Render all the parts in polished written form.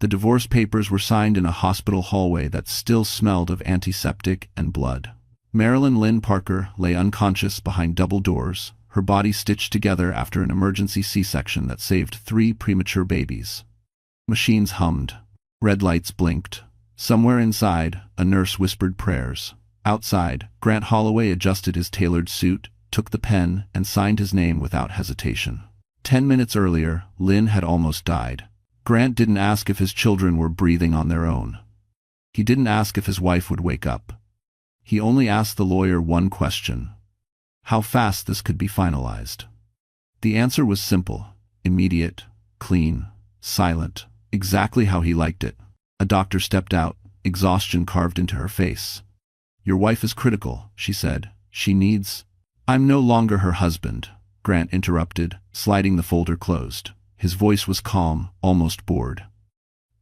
The divorce papers were signed in a hospital hallway that still smelled of antiseptic and blood. Marilyn Lynn Parker lay unconscious behind double doors, her body stitched together after an emergency C-section that saved 3 premature babies. Machines hummed. Red lights blinked. Somewhere inside, a nurse whispered prayers. Outside, Grant Holloway adjusted his tailored suit, took the pen, and signed his name without hesitation. 10 minutes earlier, Lynn had almost died. Grant didn't ask if his children were breathing on their own. He didn't ask if his wife would wake up. He only asked the lawyer one question: how fast this could be finalized. The answer was simple, immediate, clean, silent, exactly how he liked it. A doctor stepped out, exhaustion carved into her face. "Your wife is critical," she said. "She needs—" "I'm no longer her husband," Grant interrupted, sliding the folder closed. His voice was calm, almost bored.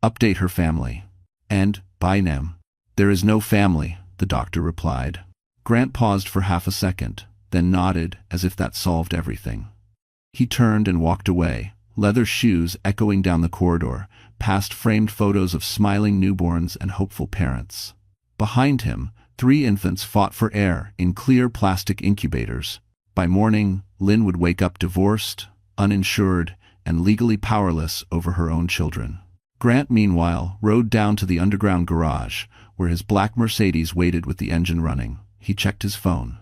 "Update her family." "And, by Nam, there is no family," the doctor replied. Grant paused for half a second, then nodded as if that solved everything. He turned and walked away, leather shoes echoing down the corridor, past framed photos of smiling newborns and hopeful parents. Behind him, 3 infants fought for air in clear plastic incubators. By morning, Lynn would wake up divorced, uninsured, and legally powerless over her own children. Grant, meanwhile, rode down to the underground garage, where his black Mercedes waited with the engine running. He checked his phone.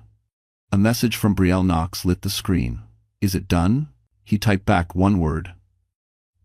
A message from Brielle Knox lit the screen. "Is it done?" He typed back one word.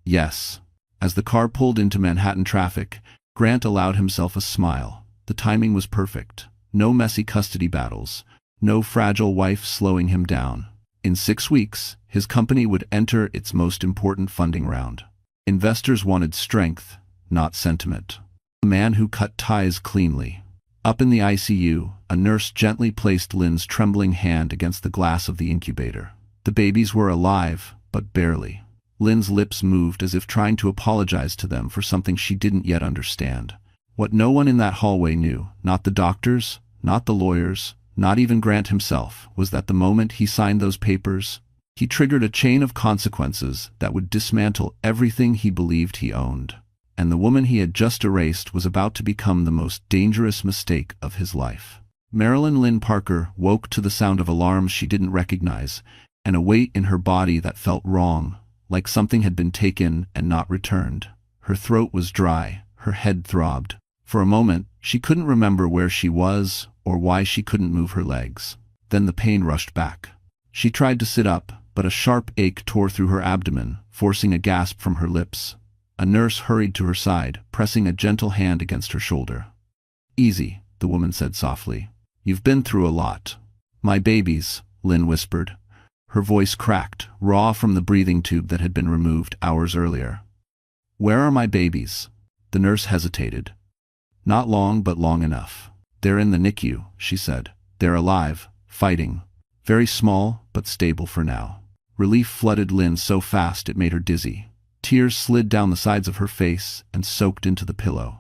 "Yes." As the car pulled into Manhattan traffic, Grant allowed himself a smile. The timing was perfect. No messy custody battles. No fragile wife slowing him down. In 6 weeks, his company would enter its most important funding round. Investors wanted strength, not sentiment. A man who cut ties cleanly. Up in the ICU, a nurse gently placed Lynn's trembling hand against the glass of the incubator. The babies were alive, but barely. Lynn's lips moved as if trying to apologize to them for something she didn't yet understand. What no one in that hallway knew, not the doctors, not the lawyers, not even Grant himself, was that the moment he signed those papers, he triggered a chain of consequences that would dismantle everything he believed he owned. And the woman he had just erased was about to become the most dangerous mistake of his life. Marilyn Lynn Parker woke to the sound of alarms she didn't recognize, and a weight in her body that felt wrong, like something had been taken and not returned. Her throat was dry, her head throbbed. For a moment, she couldn't remember where she was or why she couldn't move her legs. Then the pain rushed back. She tried to sit up, but a sharp ache tore through her abdomen, forcing a gasp from her lips. A nurse hurried to her side, pressing a gentle hand against her shoulder. "Easy," the woman said softly. "You've been through a lot." "My babies," Lynn whispered. Her voice cracked, raw from the breathing tube that had been removed hours earlier. "Where are my babies?" The nurse hesitated. "Not long, but long enough. They're in the NICU," she said. "They're alive, fighting. Very small, but stable for now." Relief flooded Lynn so fast it made her dizzy. Tears slid down the sides of her face and soaked into the pillow.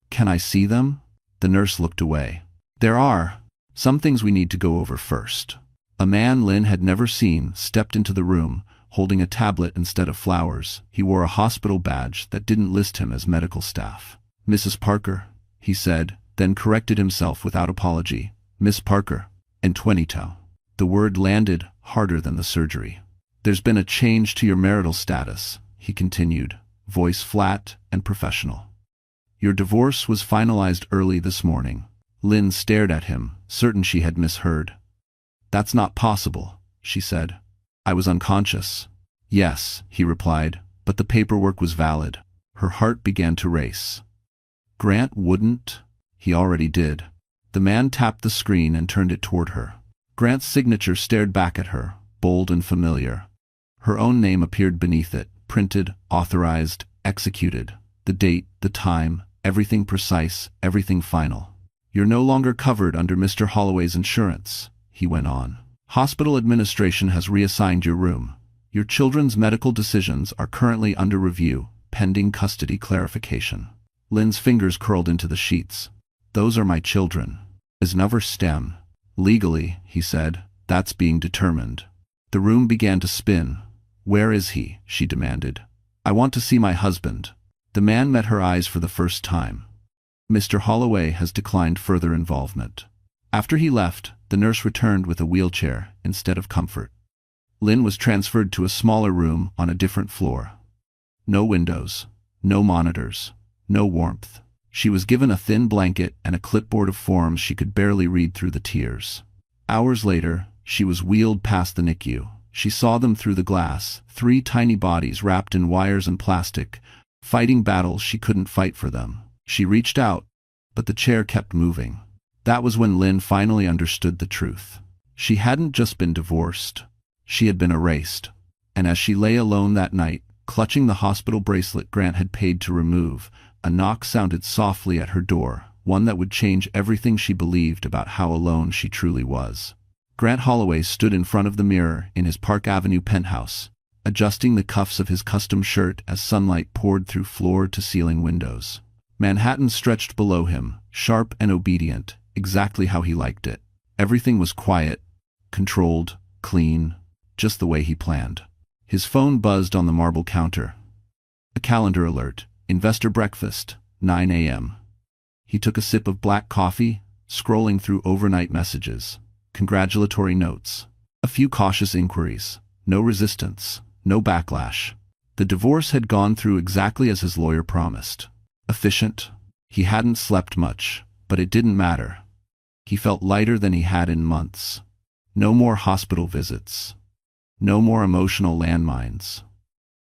"Can I see them?" The nurse looked away. "There are some things we need to go over first." A man Lynn had never seen stepped into the room, holding a tablet instead of flowers. He wore a hospital badge that didn't list him as medical staff. "Mrs. Parker," he said, then corrected himself without apology. "Miss Parker, Entuenito." The word landed harder than the surgery. "There's been a change to your marital status," he continued, voice flat and professional. "Your divorce was finalized early this morning." Lynn stared at him, certain she had misheard. "That's not possible," she said. "I was unconscious." "Yes," he replied, "but the paperwork was valid." Her heart began to race. Grant wouldn't. He already did. The man tapped the screen and turned it toward her. Grant's signature stared back at her, bold and familiar. Her own name appeared beneath it, printed, authorized, executed. The date, the time, everything precise, everything final. "You're no longer covered under Mr. Holloway's insurance," he went on. "Hospital administration has reassigned your room. Your children's medical decisions are currently under review, pending custody clarification." Lynn's fingers curled into the sheets. "Those are my children. Is never stem." "Legally," he said, "that's being determined." The room began to spin. "Where is he?" she demanded. "I want to see my husband." The man met her eyes for the first time. Mr. Holloway has declined further involvement. After he left, the nurse returned with a wheelchair instead of comfort. Lynn was transferred to a smaller room on a different floor. No windows, no monitors, no warmth. She was given a thin blanket and a clipboard of forms she could barely read through the tears. Hours later, she was wheeled past the NICU. She saw them through the glass, 3 tiny bodies wrapped in wires and plastic, fighting battles she couldn't fight for them. She reached out, but the chair kept moving. That was when Lynn finally understood the truth. She hadn't just been divorced. She had been erased. And as she lay alone that night, clutching the hospital bracelet Grant had paid to remove, a knock sounded softly at her door, one that would change everything she believed about how alone she truly was. Grant Holloway stood in front of the mirror in his Park Avenue penthouse, adjusting the cuffs of his custom shirt as sunlight poured through floor-to-ceiling windows. Manhattan stretched below him, sharp and obedient, exactly how he liked it. Everything was quiet, controlled, clean, just the way he planned. His phone buzzed on the marble counter. A calendar alert. Investor breakfast, 9 a.m. He took a sip of black coffee, scrolling through overnight messages, congratulatory notes, a few cautious inquiries, no resistance, no backlash. The divorce had gone through exactly as his lawyer promised. Efficient. He hadn't slept much, but it didn't matter. He felt lighter than he had in months. No more hospital visits. No more emotional landmines.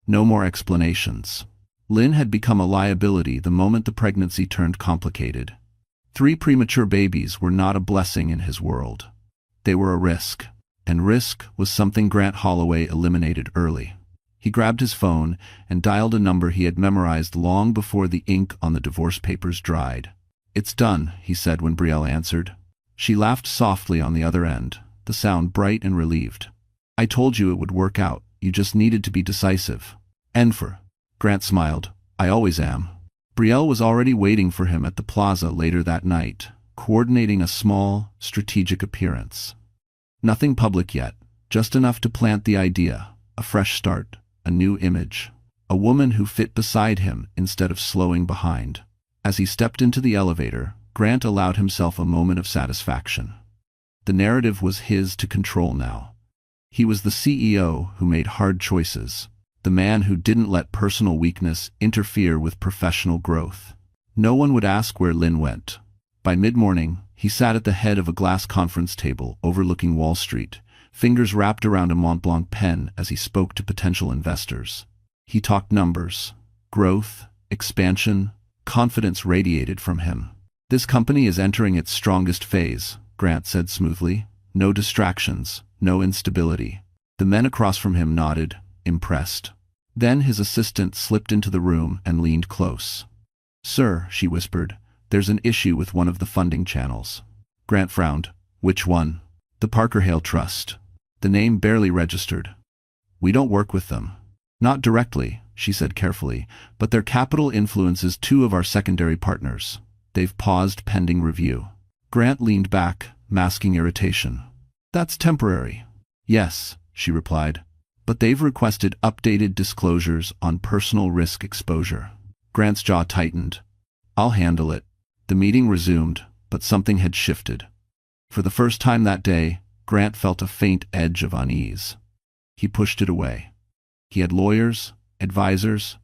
No more explanations. Lynn had become a liability the moment the pregnancy turned complicated. 3 premature babies were not a blessing in his world. They were a risk, and risk was something Grant Holloway eliminated early. He grabbed his phone and dialed a number he had memorized long before the ink on the divorce papers dried. "It's done," he said when Brielle answered. She laughed softly on the other end, the sound bright and relieved. "I told you it would work out. You just needed to be decisive." "Enfer." Grant smiled. "I always am." Brielle was already waiting for him at the plaza later that night, coordinating a small, strategic appearance. Nothing public yet, just enough to plant the idea, a fresh start, a new image, a woman who fit beside him instead of slowing behind. As he stepped into the elevator, Grant allowed himself a moment of satisfaction. The narrative was his to control now. He was the CEO who made hard choices, the man who didn't let personal weakness interfere with professional growth. No one would ask where Lynn went. By mid-morning, he sat at the head of a glass conference table overlooking Wall Street, fingers wrapped around a Montblanc pen as he spoke to potential investors. He talked numbers, growth, expansion, confidence radiated from him. "This company is entering its strongest phase," Grant said smoothly. "No distractions, no instability." The men across from him nodded, impressed. Then his assistant slipped into the room and leaned close. "Sir," she whispered, "there's an issue with one of the funding channels." Grant frowned. "Which one?" "The Parker Hale Trust." The name barely registered. "We don't work with them." "Not directly," she said carefully, "but their capital influences 2 of our secondary partners. They've paused pending review." Grant leaned back, masking irritation. "That's temporary." "Yes," she replied, "but they've requested updated disclosures on personal risk exposure." Grant's jaw tightened. "I'll handle it." The meeting resumed, but something had shifted. For the first time that day, Grant felt a faint edge of unease. He pushed it away. He had lawyers, advisors,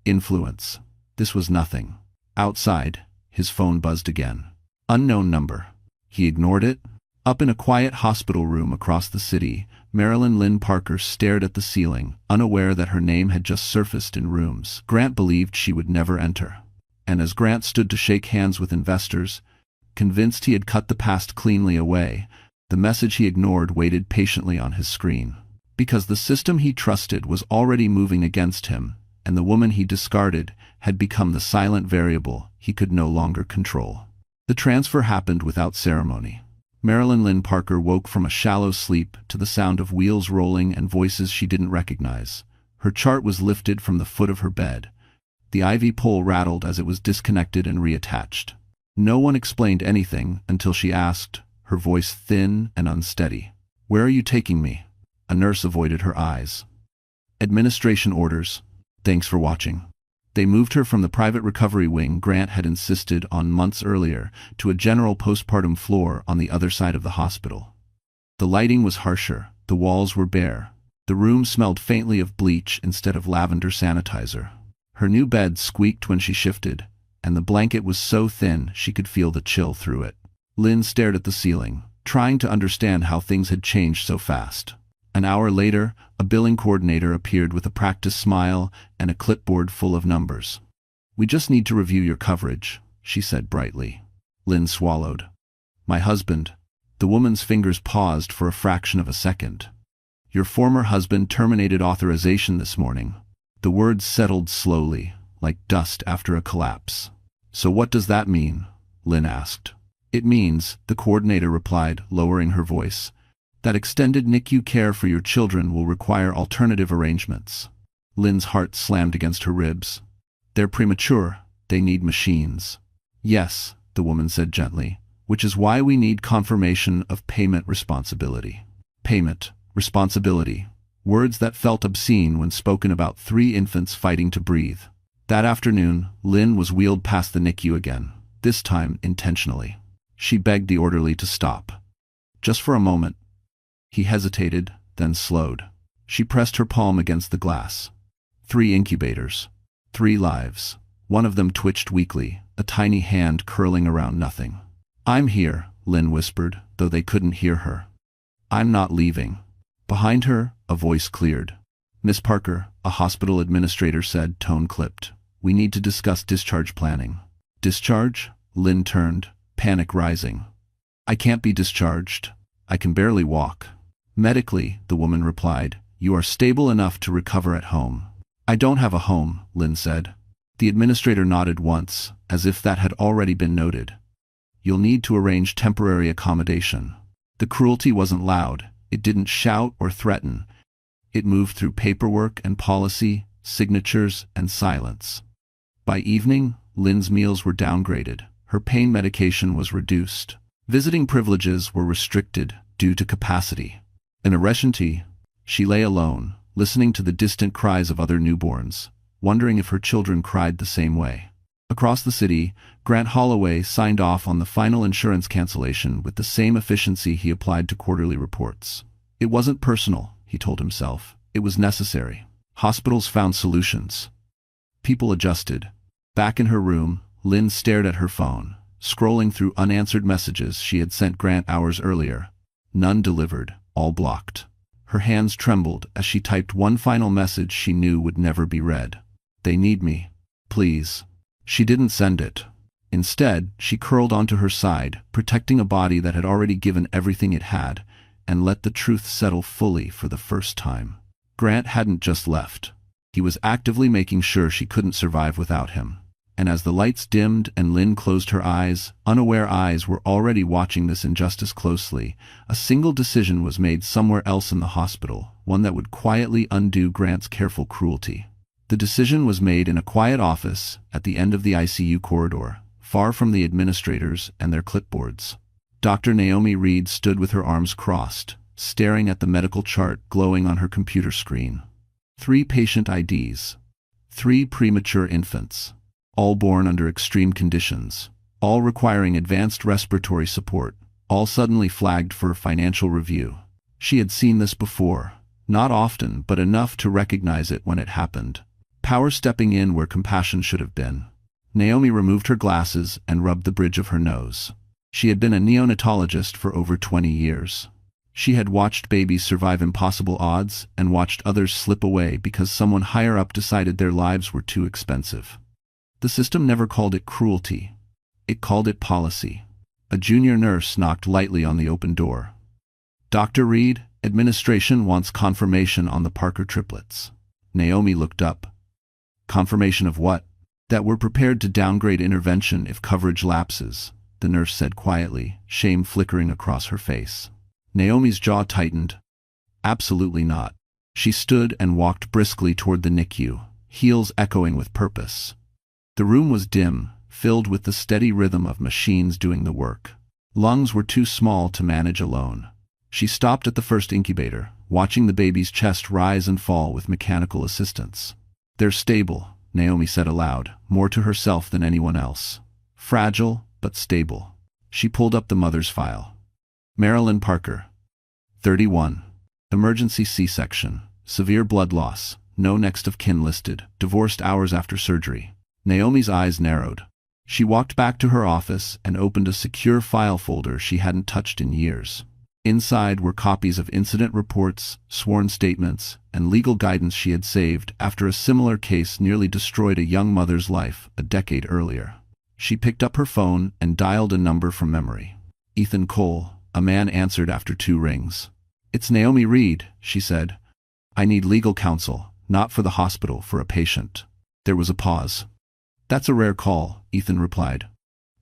influence. This was nothing. Outside, his phone buzzed again. Unknown number. He ignored it. Up in a quiet hospital room across the city, Marilyn Lynn Parker stared at the ceiling, unaware that her name had just surfaced in rooms Grant believed she would never enter. And as Grant stood to shake hands with investors, convinced he had cut the past cleanly away, the message he ignored waited patiently on his screen. Because the system he trusted was already moving against him, and the woman he discarded had become the silent variable he could no longer control. The transfer happened without ceremony. Marilyn Lynn Parker woke from a shallow sleep to the sound of wheels rolling and voices she didn't recognize. Her chart was lifted from the foot of her bed. The ivy pole rattled as it was disconnected and reattached. No one explained anything until she asked, her voice thin and unsteady. "Where are you taking me?" A nurse avoided her eyes. "Administration orders. Thanks for watching." They moved her from the private recovery wing Grant had insisted on months earlier to a general postpartum floor on the other side of the hospital. The lighting was harsher, the walls were bare. The room smelled faintly of bleach instead of lavender sanitizer. Her new bed squeaked when she shifted, and the blanket was so thin she could feel the chill through it. Lynn stared at the ceiling, trying to understand how things had changed so fast. An hour later, a billing coordinator appeared with a practiced smile and a clipboard full of numbers. "We just need to review your coverage," she said brightly. Lynn swallowed. "My husband." The woman's fingers paused for a fraction of a second. "Your former husband terminated authorization this morning." The words settled slowly, like dust after a collapse. "So what does that mean?" Lynn asked. "It means," the coordinator replied, lowering her voice, "that extended NICU care for your children will require alternative arrangements." Lynn's heart slammed against her ribs. "They're premature. They need machines." "Yes," the woman said gently, "which is why we need confirmation of payment responsibility." Payment, responsibility. Words that felt obscene when spoken about 3 infants fighting to breathe. That afternoon, Lynn was wheeled past the NICU again, this time intentionally. She begged the orderly to stop. "Just for a moment." He hesitated, then slowed. She pressed her palm against the glass. 3 incubators. 3 lives. One of them twitched weakly, a tiny hand curling around nothing. "I'm here," Lynn whispered, though they couldn't hear her. "I'm not leaving." Behind her, a voice cleared. "Miss Parker," a hospital administrator said, tone clipped. "We need to discuss discharge planning." "Discharge?" Lynn turned, panic rising. "I can't be discharged. I can barely walk." "Medically," the woman replied, "you are stable enough to recover at home." "I don't have a home," Lynn said. The administrator nodded once, as if that had already been noted. "You'll need to arrange temporary accommodation." The cruelty wasn't loud. It didn't shout or threaten. It moved through paperwork and policy, signatures and silence. By evening, Lynn's meals were downgraded. Her pain medication was reduced. Visiting privileges were restricted due to capacity. In Areshantee, she lay alone, listening to the distant cries of other newborns, wondering if her children cried the same way. Across the city, Grant Holloway signed off on the final insurance cancellation with the same efficiency he applied to quarterly reports. It wasn't personal, he told himself. It was necessary. Hospitals found solutions. People adjusted. Back in her room, Lynn stared at her phone, scrolling through unanswered messages she had sent Grant hours earlier. None delivered, all blocked. Her hands trembled as she typed one final message she knew would never be read. "They need me. Please." She didn't send it. Instead, she curled onto her side, protecting a body that had already given everything it had, and let the truth settle fully for the first time. Grant hadn't just left. He was actively making sure she couldn't survive without him. And as the lights dimmed and Lynn closed her eyes, unaware eyes were already watching this injustice closely. A single decision was made somewhere else in the hospital, one that would quietly undo Grant's careful cruelty. The decision was made in a quiet office at the end of the ICU corridor, far from the administrators and their clipboards. Dr. Naomi Reed stood with her arms crossed, staring at the medical chart glowing on her computer screen. 3 patient IDs. 3 premature infants. All born under extreme conditions. All requiring advanced respiratory support. All suddenly flagged for financial review. She had seen this before. Not often, but enough to recognize it when it happened. Power stepping in where compassion should have been. Naomi removed her glasses and rubbed the bridge of her nose. She had been a neonatologist for over 20 years. She had watched babies survive impossible odds and watched others slip away because someone higher up decided their lives were too expensive. The system never called it cruelty. It called it policy. A junior nurse knocked lightly on the open door. "Dr. Reed, administration wants confirmation on the Parker triplets." Naomi looked up. "Confirmation of what?" "That we're prepared to downgrade intervention if coverage lapses," the nurse said quietly, shame flickering across her face. Naomi's jaw tightened. "Absolutely not." She stood and walked briskly toward the NICU, heels echoing with purpose. The room was dim, filled with the steady rhythm of machines doing the work. Lungs were too small to manage alone. She stopped at the first incubator, watching the baby's chest rise and fall with mechanical assistance. "They're stable," Naomi said aloud, more to herself than anyone else. Fragile, but stable. She pulled up the mother's file. Marilyn Parker. 31. Emergency C-section. Severe blood loss. No next of kin listed. Divorced hours after surgery. Naomi's eyes narrowed. She walked back to her office and opened a secure file folder she hadn't touched in years. Inside were copies of incident reports, sworn statements, and legal guidance she had saved after a similar case nearly destroyed a young mother's life a decade earlier. She picked up her phone and dialed a number from memory. Ethan Cole. A man answered after 2 rings. "It's Naomi Reed," she said. "I need legal counsel, not for the hospital, for a patient." There was a pause. "That's a rare call," Ethan replied.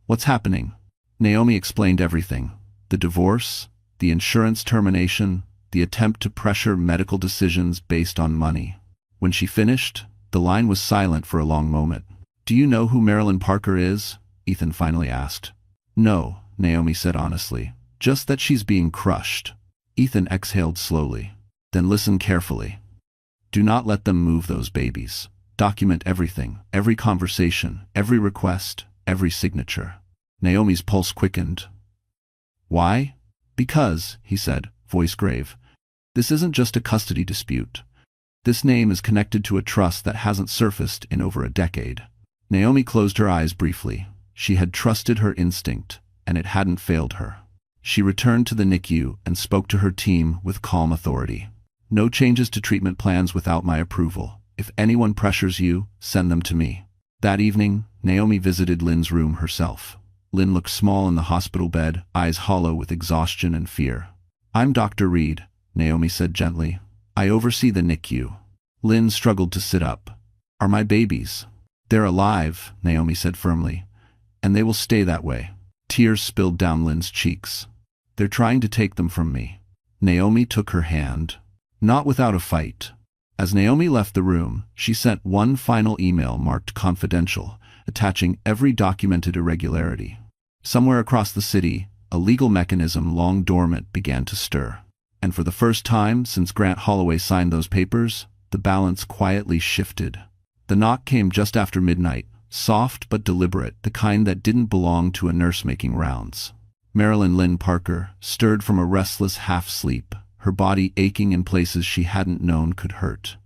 "What's happening?" Naomi explained everything. The divorce, the insurance termination, the attempt to pressure medical decisions based on money. When she finished, the line was silent for a long moment. "Do you know who Marilyn Parker is?" Ethan finally asked. "No," Naomi said honestly. "Just that she's being crushed." Ethan exhaled slowly. "Then listen carefully. Do not let them move those babies. Document everything, every conversation, every request, every signature." Naomi's pulse quickened. "Why?" "Because," he said, voice grave, "this isn't just a custody dispute. This name is connected to a trust that hasn't surfaced in over a decade." Naomi closed her eyes briefly. She had trusted her instinct, and it hadn't failed her. She returned to the NICU and spoke to her team with calm authority. "No changes to treatment plans without my approval. If anyone pressures you, send them to me." That evening, Naomi visited Lynn's room herself. Lynn looked small in the hospital bed, eyes hollow with exhaustion and fear. "I'm Dr. Reed," Naomi said gently. "I oversee the NICU." Lynn struggled to sit up. "Are my babies?" "They're alive," Naomi said firmly, "and they will stay that way." Tears spilled down Lynn's cheeks. "They're trying to take them from me." Naomi took her hand. Not without a fight. As Naomi left the room, she sent one final email marked confidential, attaching every documented irregularity. Somewhere across the city, a legal mechanism long dormant began to stir. And for the first time since Grant Holloway signed those papers, the balance quietly shifted. The knock came just after midnight, soft but deliberate, the kind that didn't belong to a nurse making rounds. Marilyn Lynn Parker stirred from a restless half-sleep, her body aching in places she hadn't known could hurt.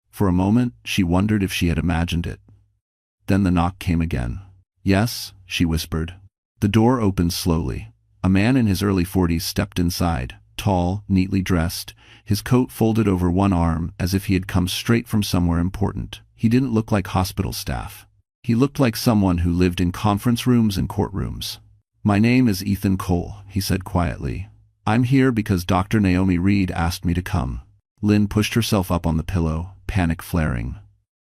For a moment, she wondered if she had imagined it. Then the knock came again. "Yes," she whispered. The door opened slowly. A man in his early 40s stepped inside, tall, neatly dressed, his coat folded over one arm as if he had come straight from somewhere important. He didn't look like hospital staff. He looked like someone who lived in conference rooms and courtrooms. "My name is Ethan Cole," he said quietly. "I'm here because Dr. Naomi Reed asked me to come." Lynn pushed herself up on the pillow, panic flaring.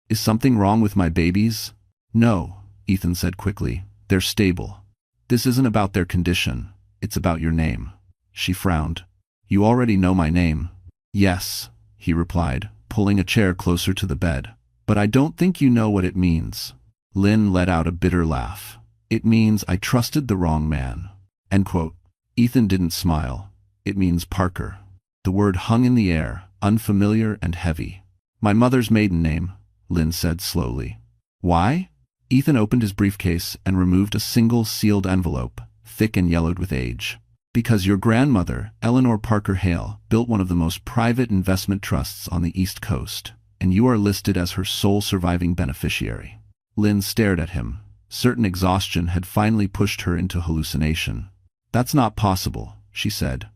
"Is something wrong with my babies?" "No," Ethan said quickly. "They're stable. This isn't about their condition. It's about your name." She frowned. "You already know my name." "Yes," he replied, pulling a chair closer to the bed. "But I don't think you know what it means." Lynn let out a bitter laugh. "It means I trusted the wrong man." End quote. Ethan didn't smile. "It means Parker." The word hung in the air, unfamiliar and heavy. "My mother's maiden name," Lynn said slowly. "Why?" Ethan opened his briefcase and removed a single sealed envelope, thick and yellowed with age. "Because your grandmother, Eleanor Parker Hale, built one of the most private investment trusts on the East Coast, and you are listed as her sole surviving beneficiary." Lynn stared at him. Certain exhaustion had finally pushed her into hallucination. "That's not possible," she said.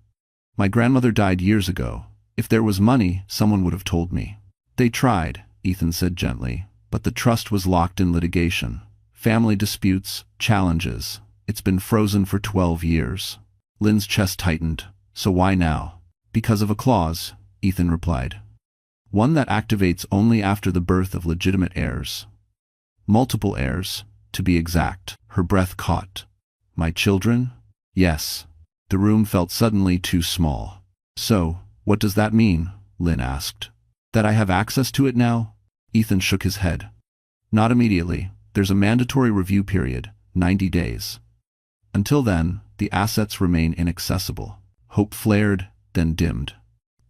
"My grandmother died years ago. If there was money, someone would have told me." "They tried," Ethan said gently, "but the trust was locked in litigation. Family disputes, challenges. It's been frozen for 12 years. Lynn's chest tightened. "So why now?" "Because of a clause," Ethan replied. "One that activates only after the birth of legitimate heirs. Multiple heirs, to be exact." Her breath caught. "My children?" "Yes." The room felt suddenly too small. "So, what does that mean?" Lynn asked. "That I have access to it now?" Ethan shook his head. "Not immediately. There's a mandatory review period, 90 days. Until then, the assets remain inaccessible." Hope flared, then dimmed.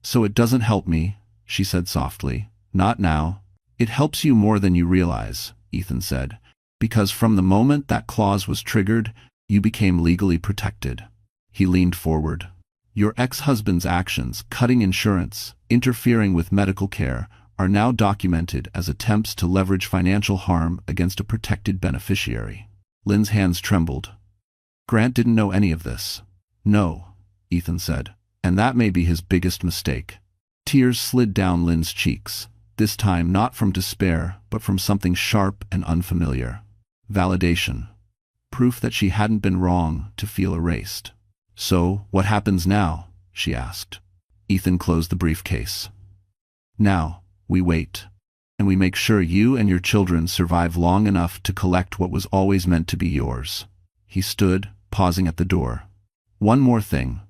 "So it doesn't help me," she said softly. "Not now." It helps you more than you realize, Ethan said, because from the moment that clause was triggered, you became legally protected. He leaned forward. Your ex-husband's actions, cutting insurance, interfering with medical care, are now documented as attempts to leverage financial harm against a protected beneficiary. Lynn's hands trembled. Grant didn't know any of this. No, Ethan said, and that may be his biggest mistake. Tears slid down Lynn's cheeks, this time not from despair, but from something sharp and unfamiliar. Validation. Proof that she hadn't been wrong to feel erased. So, what happens now? She asked. Ethan closed the briefcase. Now, we wait. And we make sure you and your children survive long enough to collect what was always meant to be yours. He stood, pausing at the door. One more thing.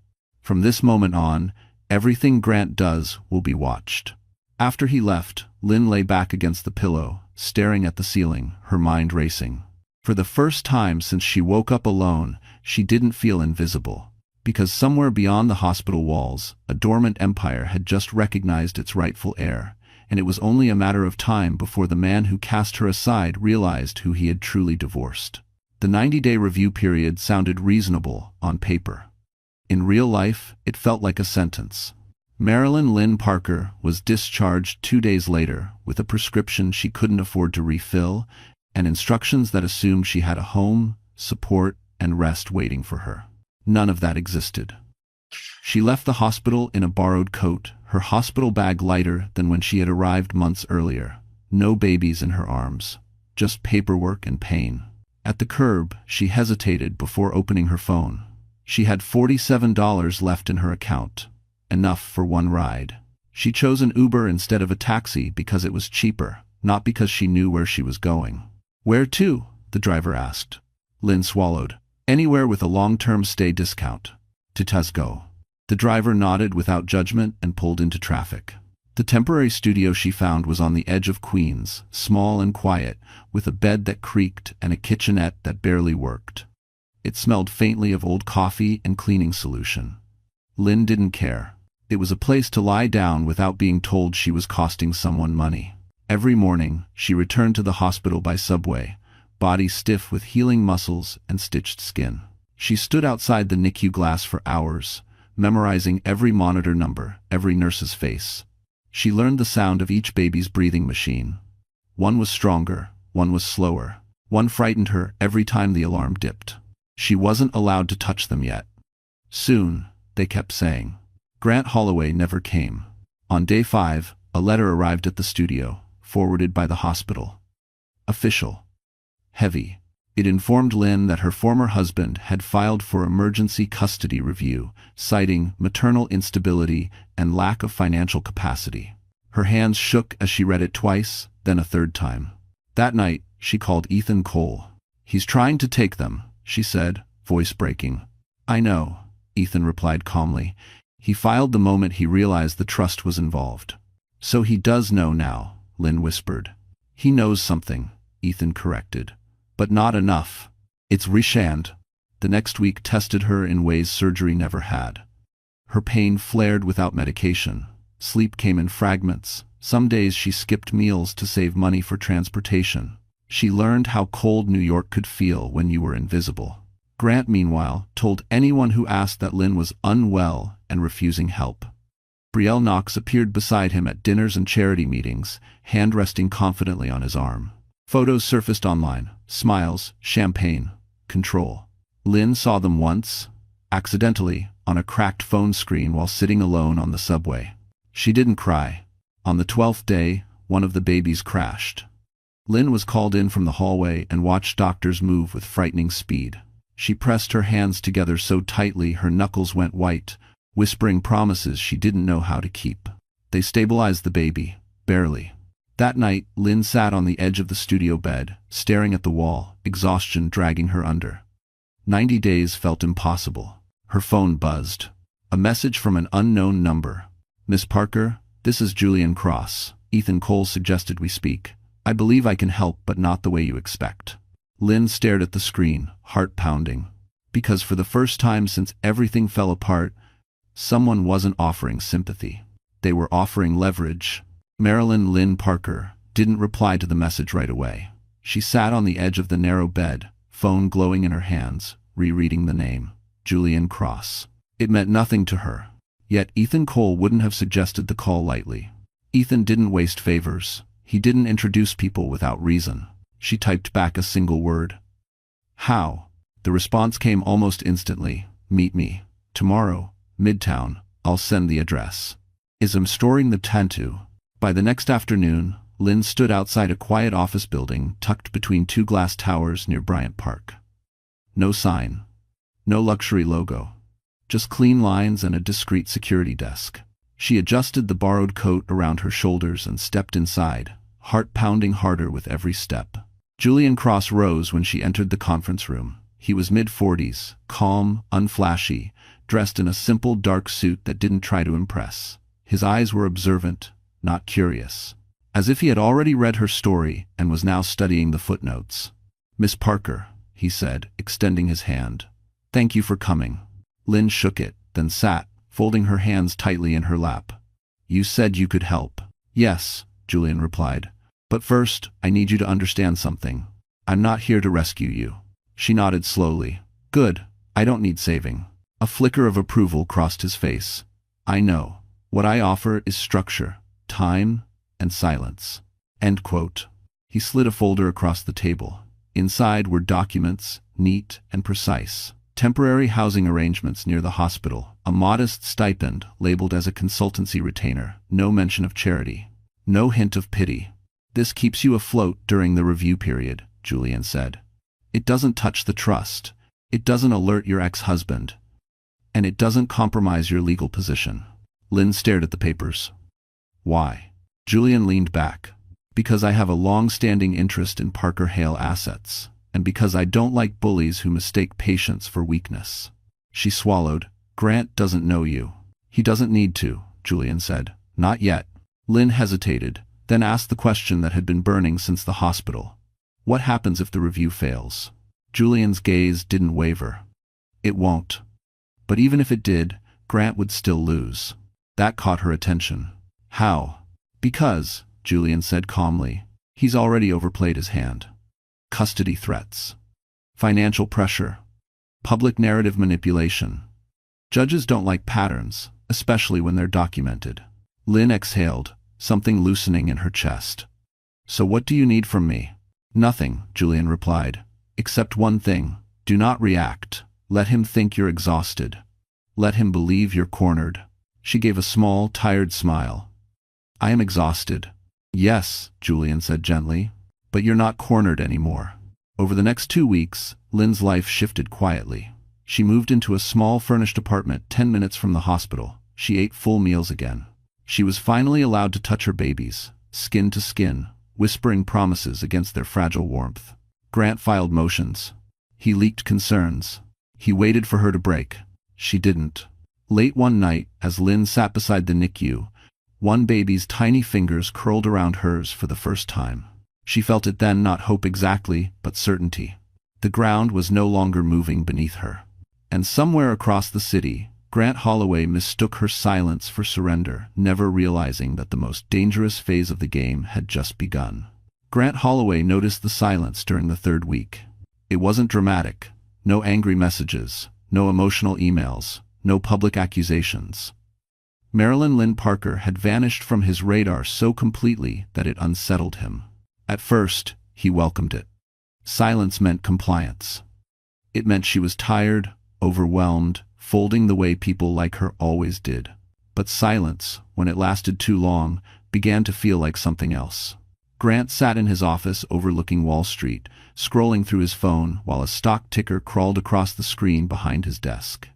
From this moment on, everything Grant does will be watched. After he left, Lynn lay back against the pillow, staring at the ceiling, her mind racing. For the first time since she woke up alone, she didn't feel invisible. Because somewhere beyond the hospital walls, a dormant empire had just recognized its rightful heir, and it was only a matter of time before the man who cast her aside realized who he had truly divorced. The 90-day review period sounded reasonable on paper. In real life, it felt like a sentence. Marilyn Lynn Parker was discharged 2 days later with a prescription she couldn't afford to refill and instructions that assumed she had a home, support, and rest waiting for her. None of that existed. She left the hospital in a borrowed coat, her hospital bag lighter than when she had arrived months earlier. No babies in her arms, just paperwork and pain. At the curb, she hesitated before opening her phone. She had $47 left in her account, enough for one ride. She chose an Uber instead of a taxi because it was cheaper, not because she knew where she was going. Where to? The driver asked. Lynn swallowed. Anywhere with a long-term stay discount. To Tesco. The driver nodded without judgment and pulled into traffic. The temporary studio she found was on the edge of Queens, small and quiet, with a bed that creaked and a kitchenette that barely worked. It smelled faintly of old coffee and cleaning solution. Lynn didn't care. It was a place to lie down without being told she was costing someone money. Every morning, she returned to the hospital by subway, body stiff with healing muscles and stitched skin. She stood outside the NICU glass for hours, memorizing every monitor number, every nurse's face. She learned the sound of each baby's breathing machine. One was stronger, one was slower. One frightened her every time the alarm dipped. She wasn't allowed to touch them yet. Soon, they kept saying. Grant Holloway never came. On day 5, a letter arrived at the studio, forwarded by the hospital. Official. Heavy. It informed Lynn that her former husband had filed for emergency custody review, citing maternal instability and lack of financial capacity. Her hands shook as she read it twice, then a third time. That night, she called Ethan Cole. "He's trying to take them," she said, voice breaking. "I know," Ethan replied calmly. He filed the moment he realized the trust was involved. "So he does know now," Lynn whispered. "He knows something," Ethan corrected. "But not enough. It's reshand." The next week tested her in ways surgery never had. Her pain flared without medication. Sleep came in fragments. Some days she skipped meals to save money for transportation. She learned how cold New York could feel when you were invisible. Grant, meanwhile, told anyone who asked that Lynn was unwell and refusing help. Brielle Knox appeared beside him at dinners and charity meetings, hand resting confidently on his arm. Photos surfaced online. Smiles, champagne, control. Lynn saw them once, accidentally, on a cracked phone screen while sitting alone on the subway. She didn't cry. On the 12th day, one of the babies crashed. Lynn was called in from the hallway and watched doctors move with frightening speed. She pressed her hands together so tightly her knuckles went white, whispering promises she didn't know how to keep. They stabilized the baby, barely. That night, Lynn sat on the edge of the studio bed, staring at the wall, exhaustion dragging her under. 90 days felt impossible. Her phone buzzed. A message from an unknown number. "Miss Parker, this is Julian Cross. Ethan Cole suggested we speak. I believe I can help, but not the way you expect." Lynn stared at the screen, heart pounding. Because for the first time since everything fell apart, someone wasn't offering sympathy. They were offering leverage. Marilyn Lynn Parker, didn't reply to the message right away. She sat on the edge of the narrow bed, phone glowing in her hands, rereading the name, Julian Cross. It meant nothing to her. Yet Ethan Cole wouldn't have suggested the call lightly. Ethan didn't waste favors. He didn't introduce people without reason. She typed back a single word. How? The response came almost instantly. Meet me. Tomorrow. Midtown. I'll send the address. I'm storing the tattoo. By the next afternoon, Lynn stood outside a quiet office building tucked between two glass towers near Bryant Park. No sign. No luxury logo. Just clean lines and a discreet security desk. She adjusted the borrowed coat around her shoulders and stepped inside, heart pounding harder with every step. Julian Cross rose when she entered the conference room. He was mid-40s, calm, unflashy, dressed in a simple dark suit that didn't try to impress. His eyes were observant, not curious. As if he had already read her story and was now studying the footnotes. "Miss Parker," he said, extending his hand. "Thank you for coming." Lynn shook it, then sat, folding her hands tightly in her lap. "You said you could help." "Yes," Julian replied. "But first, I need you to understand something. I'm not here to rescue you." She nodded slowly. "Good. I don't need saving." A flicker of approval crossed his face. "I know. What I offer is structure, time, and silence." End quote. He slid a folder across the table. Inside were documents, neat and precise. Temporary housing arrangements near the hospital, a modest stipend labeled as a consultancy retainer, no mention of charity, no hint of pity. "This keeps you afloat during the review period," Julian said. "It doesn't touch the trust. It doesn't alert your ex-husband. And it doesn't compromise your legal position." Lynn stared at the papers. "Why?" Julian leaned back. "Because I have a long-standing interest in Parker Hale assets. And because I don't like bullies who mistake patience for weakness." She swallowed. "Grant doesn't know you." "He doesn't need to," Julian said. "Not yet." Lynn hesitated, then asked the question that had been burning since the hospital. "What happens if the review fails?" Julian's gaze didn't waver. "It won't. But even if it did, Grant would still lose." That caught her attention. "How?" "Because," Julian said calmly, "he's already overplayed his hand. Custody threats. Financial pressure. Public narrative manipulation. Judges don't like patterns, especially when they're documented." Lynn exhaled, something loosening in her chest. "So what do you need from me?" "Nothing," Julian replied. "Except one thing. Do not react. Let him think you're exhausted. Let him believe you're cornered." She gave a small, tired smile. "I am exhausted." "Yes," Julian said gently. "But you're not cornered anymore." Over the next 2 weeks, Lynn's life shifted quietly. She moved into a small furnished apartment 10 minutes from the hospital. She ate full meals again. She was finally allowed to touch her babies, skin to skin, whispering promises against their fragile warmth. Grant filed motions. He leaked concerns. He waited for her to break. She didn't. Late one night, as Lynn sat beside the NICU, one baby's tiny fingers curled around hers for the first time. She felt it then, not hope exactly, but certainty. The ground was no longer moving beneath her. And somewhere across the city, Grant Holloway mistook her silence for surrender, never realizing that the most dangerous phase of the game had just begun. Grant Holloway noticed the silence during the 3rd week. It wasn't dramatic. No angry messages, no emotional emails, no public accusations. Marilyn Lynn Parker had vanished from his radar so completely that it unsettled him. At first, he welcomed it. Silence meant compliance. It meant she was tired, overwhelmed, folding the way people like her always did. But silence, when it lasted too long, began to feel like something else. Grant sat in his office overlooking Wall Street, scrolling through his phone while a stock ticker crawled across the screen behind his desk.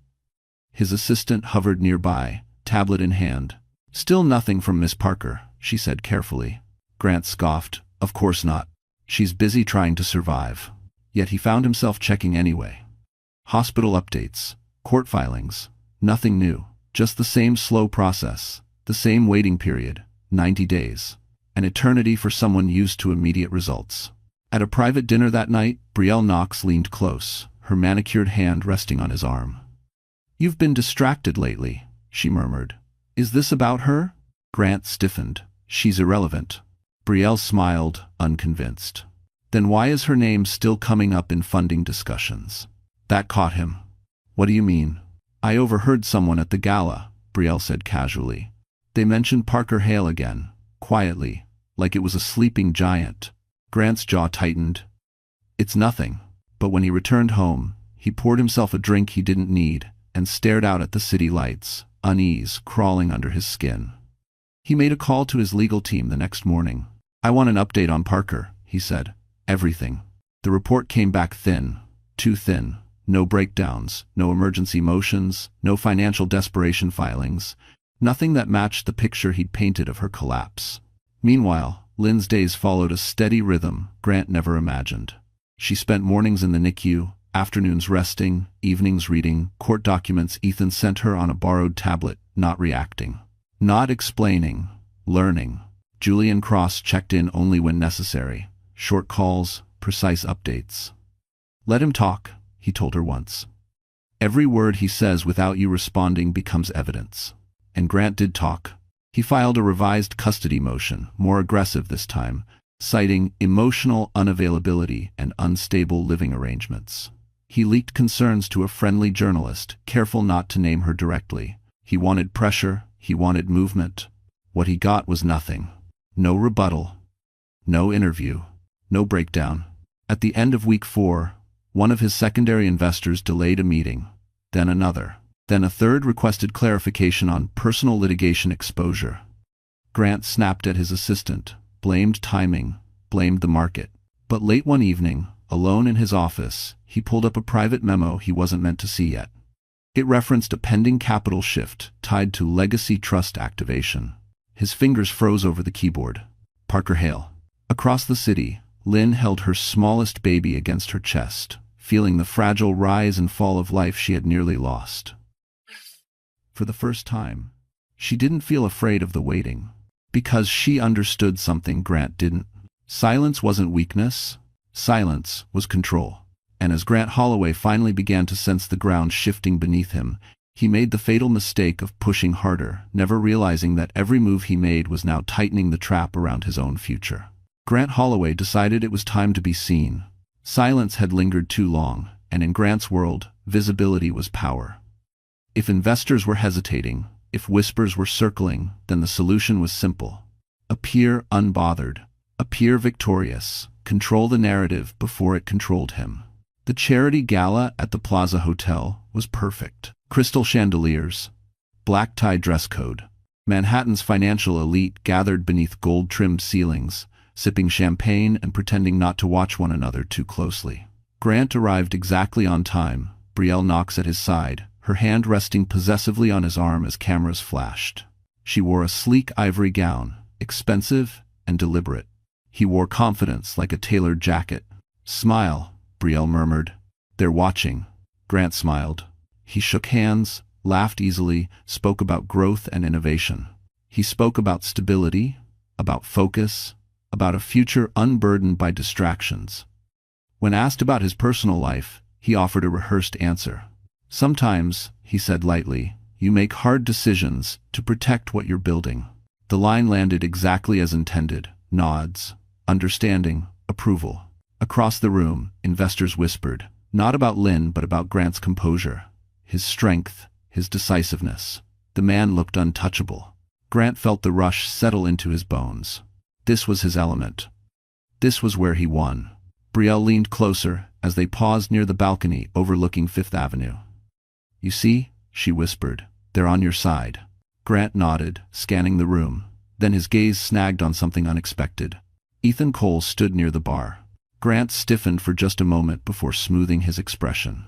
His assistant hovered nearby, tablet in hand. "Still nothing from Miss Parker," she said carefully. Grant scoffed. "Of course not. She's busy trying to survive." Yet he found himself checking anyway. Hospital updates, court filings, nothing new. Just the same slow process, the same waiting period, 90 days. An eternity for someone used to immediate results. At a private dinner that night, Brielle Knox leaned close, her manicured hand resting on his arm. "You've been distracted lately," she murmured. "Is this about her?" Grant stiffened. "She's irrelevant." Brielle smiled, unconvinced. Then why is her name still coming up in funding discussions? That caught him. What do you mean? I overheard someone at the gala, Brielle said casually. They mentioned Parker Hale again, quietly, like it was a sleeping giant. Grant's jaw tightened. It's nothing. But when he returned home, he poured himself a drink he didn't need and stared out at the city lights, unease crawling under his skin. He made a call to his legal team the next morning. I want an update on Parker, he said. Everything. The report came back thin, too thin. No breakdowns, no emergency motions, no financial desperation filings, nothing that matched the picture he'd painted of her collapse. Meanwhile, Lynn's days followed a steady rhythm Grant never imagined. She spent mornings in the NICU, afternoons resting, evenings reading court documents Ethan sent her on a borrowed tablet, not reacting. Not explaining, learning. Julian Cross checked in only when necessary. Short calls, precise updates. Let him talk, he told her once. Every word he says without you responding becomes evidence. And Grant did talk. He filed a revised custody motion, more aggressive this time, citing emotional unavailability and unstable living arrangements. He leaked concerns to a friendly journalist, careful not to name her directly. He wanted pressure, he wanted movement. What he got was nothing. No rebuttal. No interview. No breakdown. At the end of week 4, one of his secondary investors delayed a meeting, then another. Then a third requested clarification on personal litigation exposure. Grant snapped at his assistant, blamed timing, blamed the market. But late one evening, alone in his office, he pulled up a private memo he wasn't meant to see yet. It referenced a pending capital shift tied to legacy trust activation. His fingers froze over the keyboard. Parker Hale. Across the city, Lynn held her smallest baby against her chest, feeling the fragile rise and fall of life she had nearly lost. For the first time, she didn't feel afraid of the waiting, because she understood something Grant didn't. Silence wasn't weakness, silence was control. And as Grant Holloway finally began to sense the ground shifting beneath him, he made the fatal mistake of pushing harder, never realizing that every move he made was now tightening the trap around his own future. Grant Holloway decided it was time to be seen. Silence had lingered too long, and in Grant's world, visibility was power. If investors were hesitating, if whispers were circling, then the solution was simple. Appear unbothered. Appear victorious. Control the narrative before it controlled him. The charity gala at the Plaza Hotel was perfect. Crystal chandeliers, black-tie dress code. Manhattan's financial elite gathered beneath gold-trimmed ceilings, sipping champagne and pretending not to watch one another too closely. Grant arrived exactly on time. Brielle knocks at his side, her hand resting possessively on his arm as cameras flashed. She wore a sleek ivory gown, expensive and deliberate. He wore confidence like a tailored jacket. Smile, Brielle murmured. They're watching. Grant smiled. He shook hands, laughed easily, spoke about growth and innovation. He spoke about stability, about focus, about a future unburdened by distractions. When asked about his personal life, he offered a rehearsed answer. Sometimes, he said lightly, you make hard decisions to protect what you're building. The line landed exactly as intended. Nods, understanding, approval. Across the room, investors whispered, not about Lynn but about Grant's composure, his strength, his decisiveness. The man looked untouchable. Grant felt the rush settle into his bones. This was his element. This was where he won. Brielle leaned closer as they paused near the balcony overlooking Fifth Avenue. You see, she whispered, they're on your side. Grant nodded, scanning the room. Then his gaze snagged on something unexpected. Ethan Cole stood near the bar. Grant stiffened for just a moment before smoothing his expression.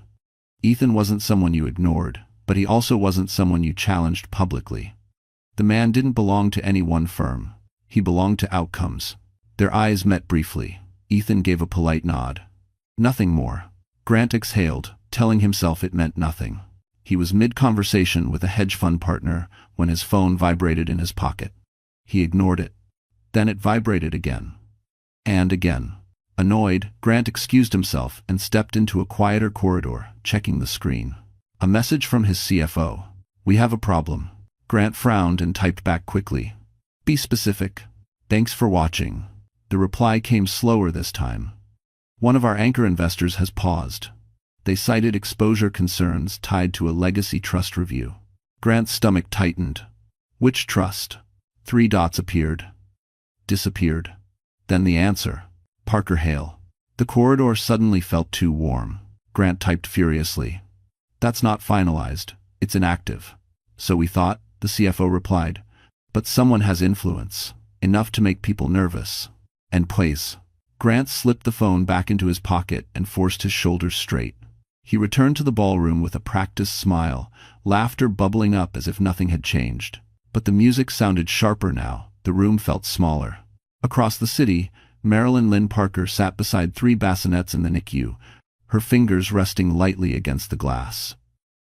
Ethan wasn't someone you ignored, but he also wasn't someone you challenged publicly. The man didn't belong to any one firm. He belonged to outcomes. Their eyes met briefly. Ethan gave a polite nod. Nothing more. Grant exhaled, telling himself it meant nothing. He was mid-conversation with a hedge fund partner when his phone vibrated in his pocket. He ignored it. Then it vibrated again. And again. Annoyed, Grant excused himself and stepped into a quieter corridor, checking the screen. A message from his CFO. We have a problem. Grant frowned and typed back quickly. Be specific. Thanks for watching. The reply came slower this time. One of our anchor investors has paused. They cited exposure concerns tied to a legacy trust review. Grant's stomach tightened. Which trust? 3 dots appeared. Disappeared. Then the answer. Parker Hale. The corridor suddenly felt too warm. Grant typed furiously. That's not finalized. It's inactive. So we thought, the CFO replied. But someone has influence. Enough to make people nervous. And please. Grant slipped the phone back into his pocket and forced his shoulders straight. He returned to the ballroom with a practiced smile, laughter bubbling up as if nothing had changed. But the music sounded sharper now. The room felt smaller. Across the city, Marilyn Lynn Parker sat beside 3 bassinets in the NICU, her fingers resting lightly against the glass.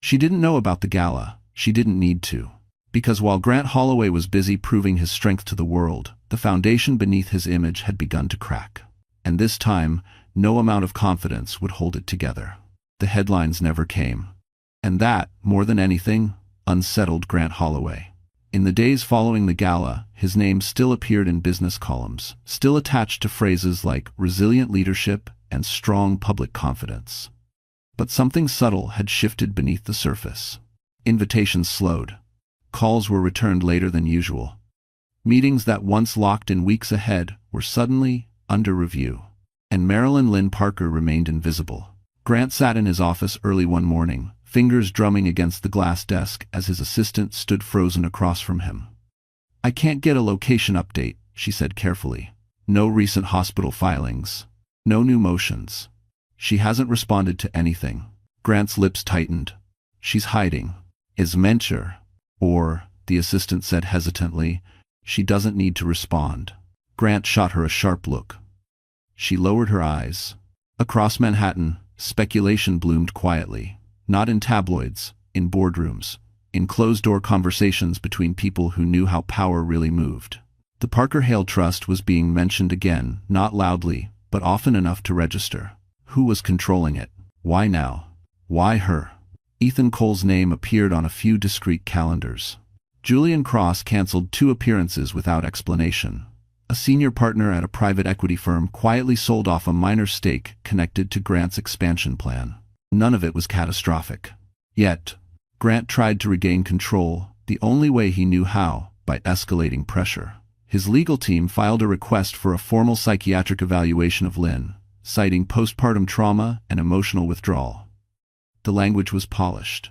She didn't know about the gala. She didn't need to. Because while Grant Holloway was busy proving his strength to the world, the foundation beneath his image had begun to crack. And this time, no amount of confidence would hold it together. The headlines never came. And that, more than anything, unsettled Grant Holloway. In the days following the gala, his name still appeared in business columns, still attached to phrases like resilient leadership and strong public confidence. But something subtle had shifted beneath the surface. Invitations slowed. Calls were returned later than usual. Meetings that once locked in weeks ahead were suddenly under review. And Marilyn Lynn Parker remained invisible. Grant sat in his office early one morning, fingers drumming against the glass desk as his assistant stood frozen across from him. I can't get a location update, she said carefully. No recent hospital filings. No new motions. She hasn't responded to anything. Grant's lips tightened. She's hiding. Is mentor. Or, the assistant said hesitantly, she doesn't need to respond. Grant shot her a sharp look. She lowered her eyes. Across Manhattan, speculation bloomed quietly. Not in tabloids, in boardrooms, in closed-door conversations between people who knew how power really moved. The Parker Hale Trust was being mentioned again, not loudly, but often enough to register. Who was controlling it? Why now? Why her? Ethan Cole's name appeared on a few discreet calendars. Julian Cross canceled 2 appearances without explanation. A senior partner at a private equity firm quietly sold off a minor stake connected to Grant's expansion plan. None of it was catastrophic. Yet, Grant tried to regain control, the only way he knew how, by escalating pressure. His legal team filed a request for a formal psychiatric evaluation of Lynn, citing postpartum trauma and emotional withdrawal. The language was polished,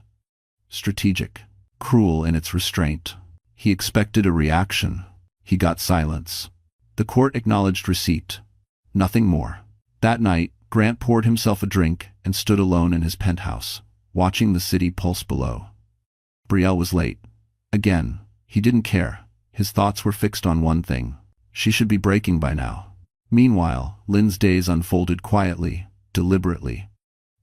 strategic, cruel in its restraint. He expected a reaction. He got silence. The court acknowledged receipt. Nothing more. That night, Grant poured himself a drink and stood alone in his penthouse, watching the city pulse below. Brielle was late. Again, he didn't care. His thoughts were fixed on one thing. She should be breaking by now. Meanwhile, Lynn's days unfolded quietly, deliberately.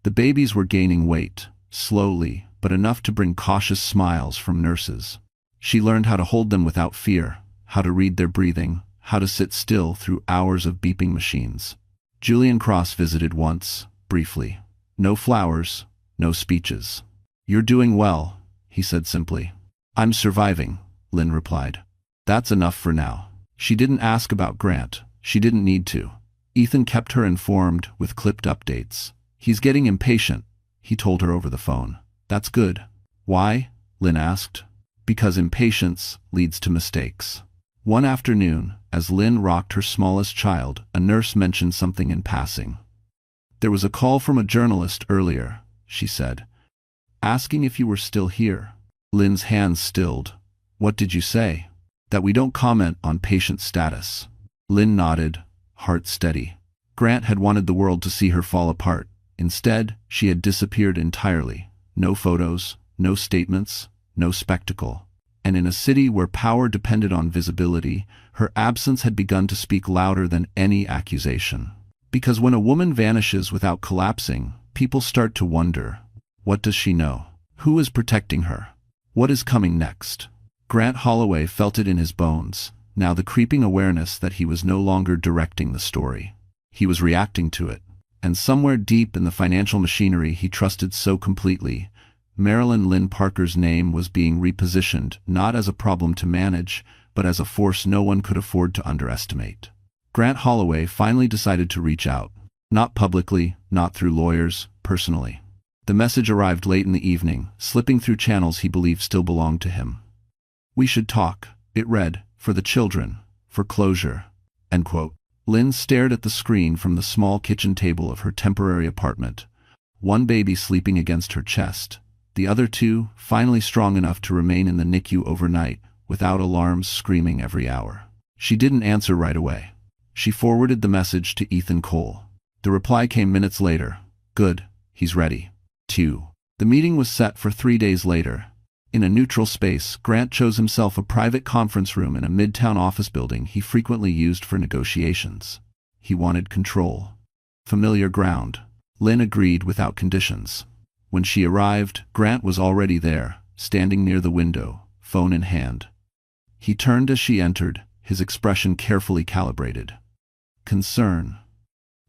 The babies were gaining weight, slowly, but enough to bring cautious smiles from nurses. She learned how to hold them without fear, how to read their breathing, how to sit still through hours of beeping machines. Julian Cross visited once, briefly. No flowers, no speeches. You're doing well, he said simply. I'm surviving, Lynn replied. That's enough for now. She didn't ask about Grant. She didn't need to. Ethan kept her informed with clipped updates. He's getting impatient, he told her over the phone. That's good. Why? Lynn asked. Because impatience leads to mistakes. One afternoon, as Lynn rocked her smallest child, a nurse mentioned something in passing. There was a call from a journalist earlier, she said, asking if you were still here. Lynn's hands stilled. What did you say? That we don't comment on patient status. Lynn nodded, heart steady. Grant had wanted the world to see her fall apart. Instead, she had disappeared entirely. No photos, no statements, no spectacle. And in a city where power depended on visibility, her absence had begun to speak louder than any accusation. Because when a woman vanishes without collapsing, people start to wonder, what does she know? Who is protecting her? What is coming next? Grant Holloway felt it in his bones, now the creeping awareness that he was no longer directing the story. He was reacting to it. And somewhere deep in the financial machinery he trusted so completely, Marilyn Lynn Parker's name was being repositioned not as a problem to manage, but as a force no one could afford to underestimate. Grant Holloway finally decided to reach out. Not publicly, not through lawyers, personally. The message arrived late in the evening, slipping through channels he believed still belonged to him. "We should talk," it read, "for the children, for closure." End quote. Lynn stared at the screen from the small kitchen table of her temporary apartment. One baby sleeping against her chest, the other two finally strong enough to remain in the NICU overnight, without alarms screaming every hour. She didn't answer right away. She forwarded the message to Ethan Cole. The reply came minutes later. "Good, he's ready." 2. The meeting was set for 3 days later. In a neutral space, Grant chose himself a private conference room in a midtown office building he frequently used for negotiations. He wanted control. Familiar ground. Lynn agreed without conditions. When she arrived, Grant was already there, standing near the window, phone in hand. He turned as she entered, his expression carefully calibrated. Concern.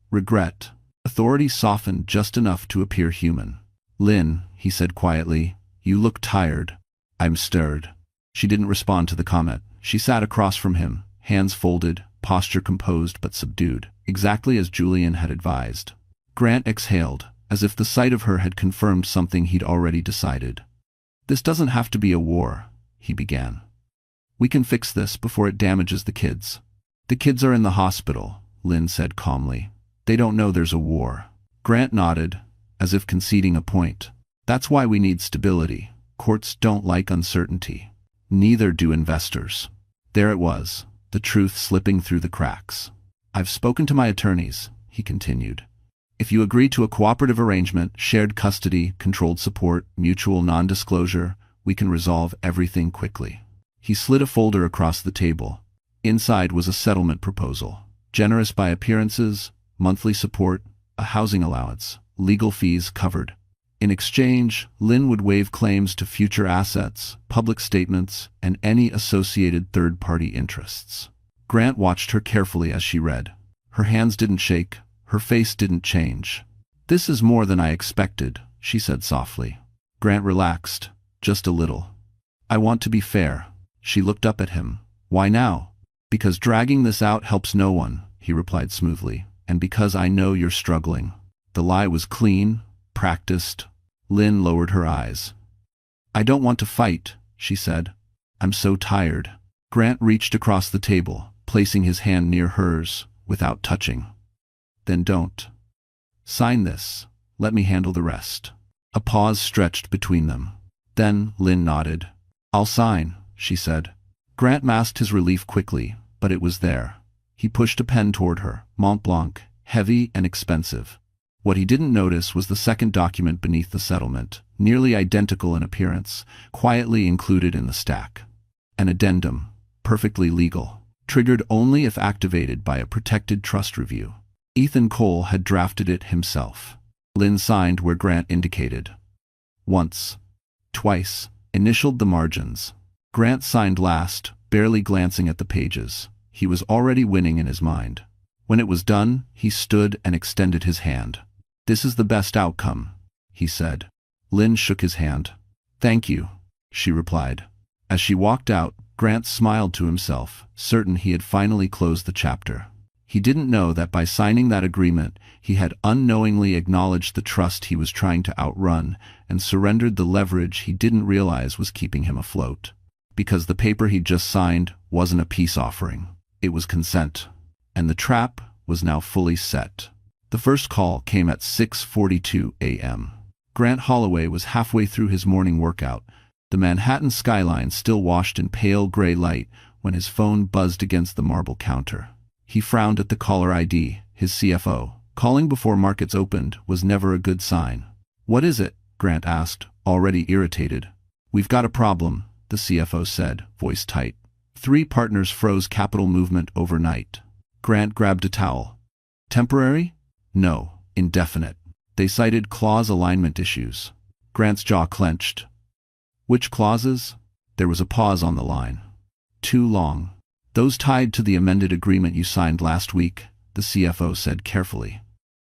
Regret. Authority softened just enough to appear human. "Lynn," he said quietly, "you look tired." "I'm stirred." She didn't respond to the comment. She sat across from him, hands folded, posture composed but subdued, exactly as Julian had advised. Grant exhaled, as if the sight of her had confirmed something he'd already decided. "This doesn't have to be a war," he began. "We can fix this before it damages the kids." "The kids are in the hospital," Lynn said calmly. "They don't know there's a war." Grant nodded, as if conceding a point. "That's why we need stability. Courts don't like uncertainty. Neither do investors." There it was, the truth slipping through the cracks. "I've spoken to my attorneys," he continued. "If you agree to a cooperative arrangement, shared custody, controlled support, mutual non-disclosure, we can resolve everything quickly." He slid a folder across the table. Inside was a settlement proposal. Generous by appearances, monthly support, a housing allowance, legal fees covered. In exchange, Lynn would waive claims to future assets, public statements, and any associated third-party interests. Grant watched her carefully as she read. Her hands didn't shake, her face didn't change. "This is more than I expected," she said softly. Grant relaxed, just a little. "I want to be fair." She looked up at him. "Why now?" "Because dragging this out helps no one," he replied smoothly, "and because I know you're struggling." The lie was clean, practiced. Lynn lowered her eyes. "I don't want to fight," she said. "I'm so tired." Grant reached across the table, placing his hand near hers, without touching. "Then don't. Sign this. Let me handle the rest." A pause stretched between them. Then Lynn nodded. "I'll sign," she said. Grant masked his relief quickly, but it was there. He pushed a pen toward her, Mont Blanc, heavy and expensive. What he didn't notice was the second document beneath the settlement, nearly identical in appearance, quietly included in the stack. An addendum, perfectly legal, triggered only if activated by a protected trust review. Ethan Cole had drafted it himself. Lynn signed where Grant indicated. Once. Twice. Initialed the margins. Grant signed last, barely glancing at the pages. He was already winning in his mind. When it was done, he stood and extended his hand. "This is the best outcome," he said. Lynn shook his hand. "Thank you," she replied. As she walked out, Grant smiled to himself, certain he had finally closed the chapter. He didn't know that by signing that agreement, he had unknowingly acknowledged the trust he was trying to outrun and surrendered the leverage he didn't realize was keeping him afloat. Because the paper he'd just signed wasn't a peace offering. It was consent. And the trap was now fully set. The first call came at 6:42 a.m. Grant Holloway was halfway through his morning workout, the Manhattan skyline still washed in pale gray light, when his phone buzzed against the marble counter. He frowned at the caller ID, his CFO. Calling before markets opened was never a good sign. "What is it?" Grant asked, already irritated. "We've got a problem," the CFO said, voice tight. 3 partners froze capital movement overnight. Grant grabbed a towel. "Temporary?" "No, indefinite." They cited clause alignment issues. Grant's jaw clenched. "Which clauses?" There was a pause on the line. "Too long." "Those tied to the amended agreement you signed last week," the CFO said carefully.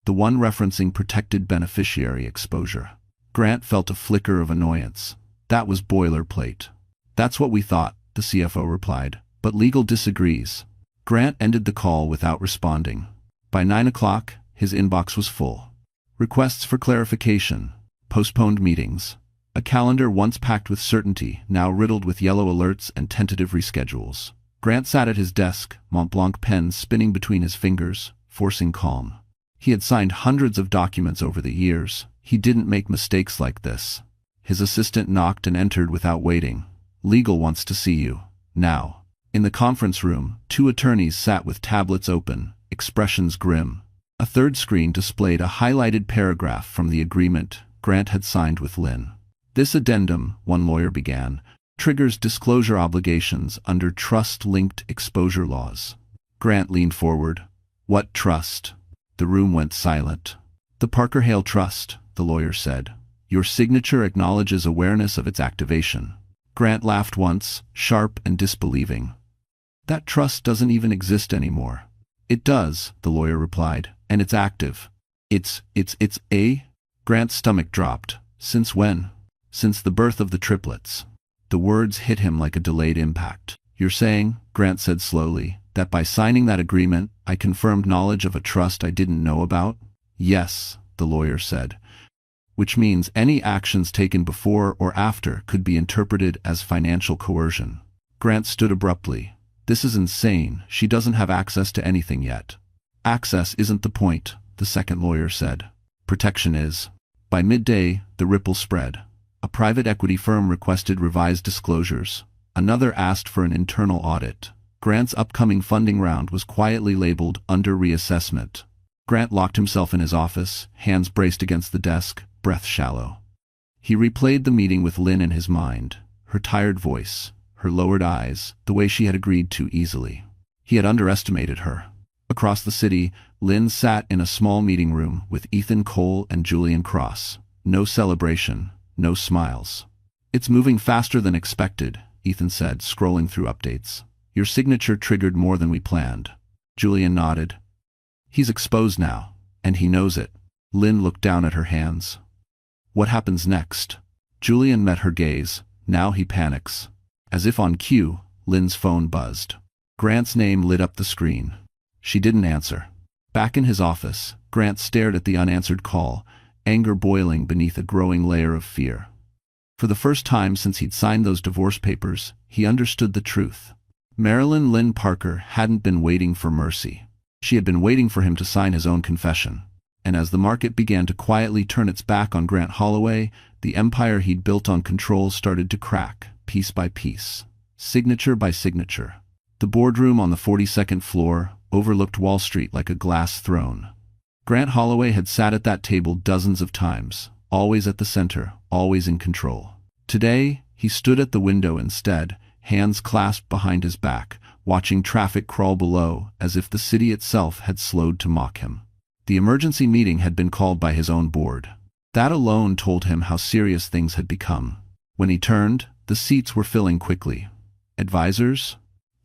"The one referencing protected beneficiary exposure." Grant felt a flicker of annoyance. That was boilerplate. "That's what we thought," the CFO replied. "But legal disagrees." Grant ended the call without responding. By 9 o'clock, his inbox was full. Requests for clarification, postponed meetings, a calendar once packed with certainty, now riddled with yellow alerts and tentative reschedules. Grant sat at his desk, Montblanc pen spinning between his fingers, forcing calm. He had signed hundreds of documents over the years. He didn't make mistakes like this. His assistant knocked and entered without waiting. "Legal wants to see you. Now." In the conference room, two attorneys sat with tablets open, expressions grim. A third screen displayed a highlighted paragraph from the agreement Grant had signed with Lynn. "This addendum," one lawyer began, "triggers disclosure obligations under trust-linked exposure laws." Grant leaned forward. "What trust?" The room went silent. "The Parker Hale Trust," the lawyer said. "Your signature acknowledges awareness of its activation." Grant laughed once, sharp and disbelieving. "That trust doesn't even exist anymore." "It does," the lawyer replied, "and it's active." It's a?" Grant's stomach dropped. "Since when?" "Since the birth of the triplets." The words hit him like a delayed impact. "You're saying," Grant said slowly, "that by signing that agreement, I confirmed knowledge of a trust I didn't know about?" "Yes," the lawyer said. "Which means any actions taken before or after could be interpreted as financial coercion." Grant stood abruptly. "This is insane. She doesn't have access to anything yet." "Access isn't the point," the second lawyer said. "Protection is." By midday, the ripple spread. A private equity firm requested revised disclosures. Another asked for an internal audit. Grant's upcoming funding round was quietly labeled under reassessment. Grant locked himself in his office, hands braced against the desk, breath shallow. He replayed the meeting with Lynn in his mind, her tired voice, her lowered eyes, the way she had agreed too easily. He had underestimated her. Across the city, Lynn sat in a small meeting room with Ethan Cole and Julian Cross. No celebration, no smiles. "It's moving faster than expected," Ethan said, scrolling through updates. "Your signature triggered more than we planned." Julian nodded. "He's exposed now, and he knows it." Lynn looked down at her hands. "What happens next?" Julian met her gaze. "Now he panics." As if on cue, Lynn's phone buzzed. Grant's name lit up the screen. She didn't answer. Back in his office, Grant stared at the unanswered call, anger boiling beneath a growing layer of fear. For the first time since he'd signed those divorce papers, he understood the truth. Marilyn Lynn Parker hadn't been waiting for mercy. She had been waiting for him to sign his own confession. And as the market began to quietly turn its back on Grant Holloway, the empire he'd built on control started to crack, piece by piece, signature by signature. The boardroom on the 42nd floor overlooked Wall Street like a glass throne. Grant Holloway had sat at that table dozens of times, always at the center, always in control. Today, he stood at the window instead, hands clasped behind his back, watching traffic crawl below as if the city itself had slowed to mock him. The emergency meeting had been called by his own board. That alone told him how serious things had become. When he turned, the seats were filling quickly. Advisors?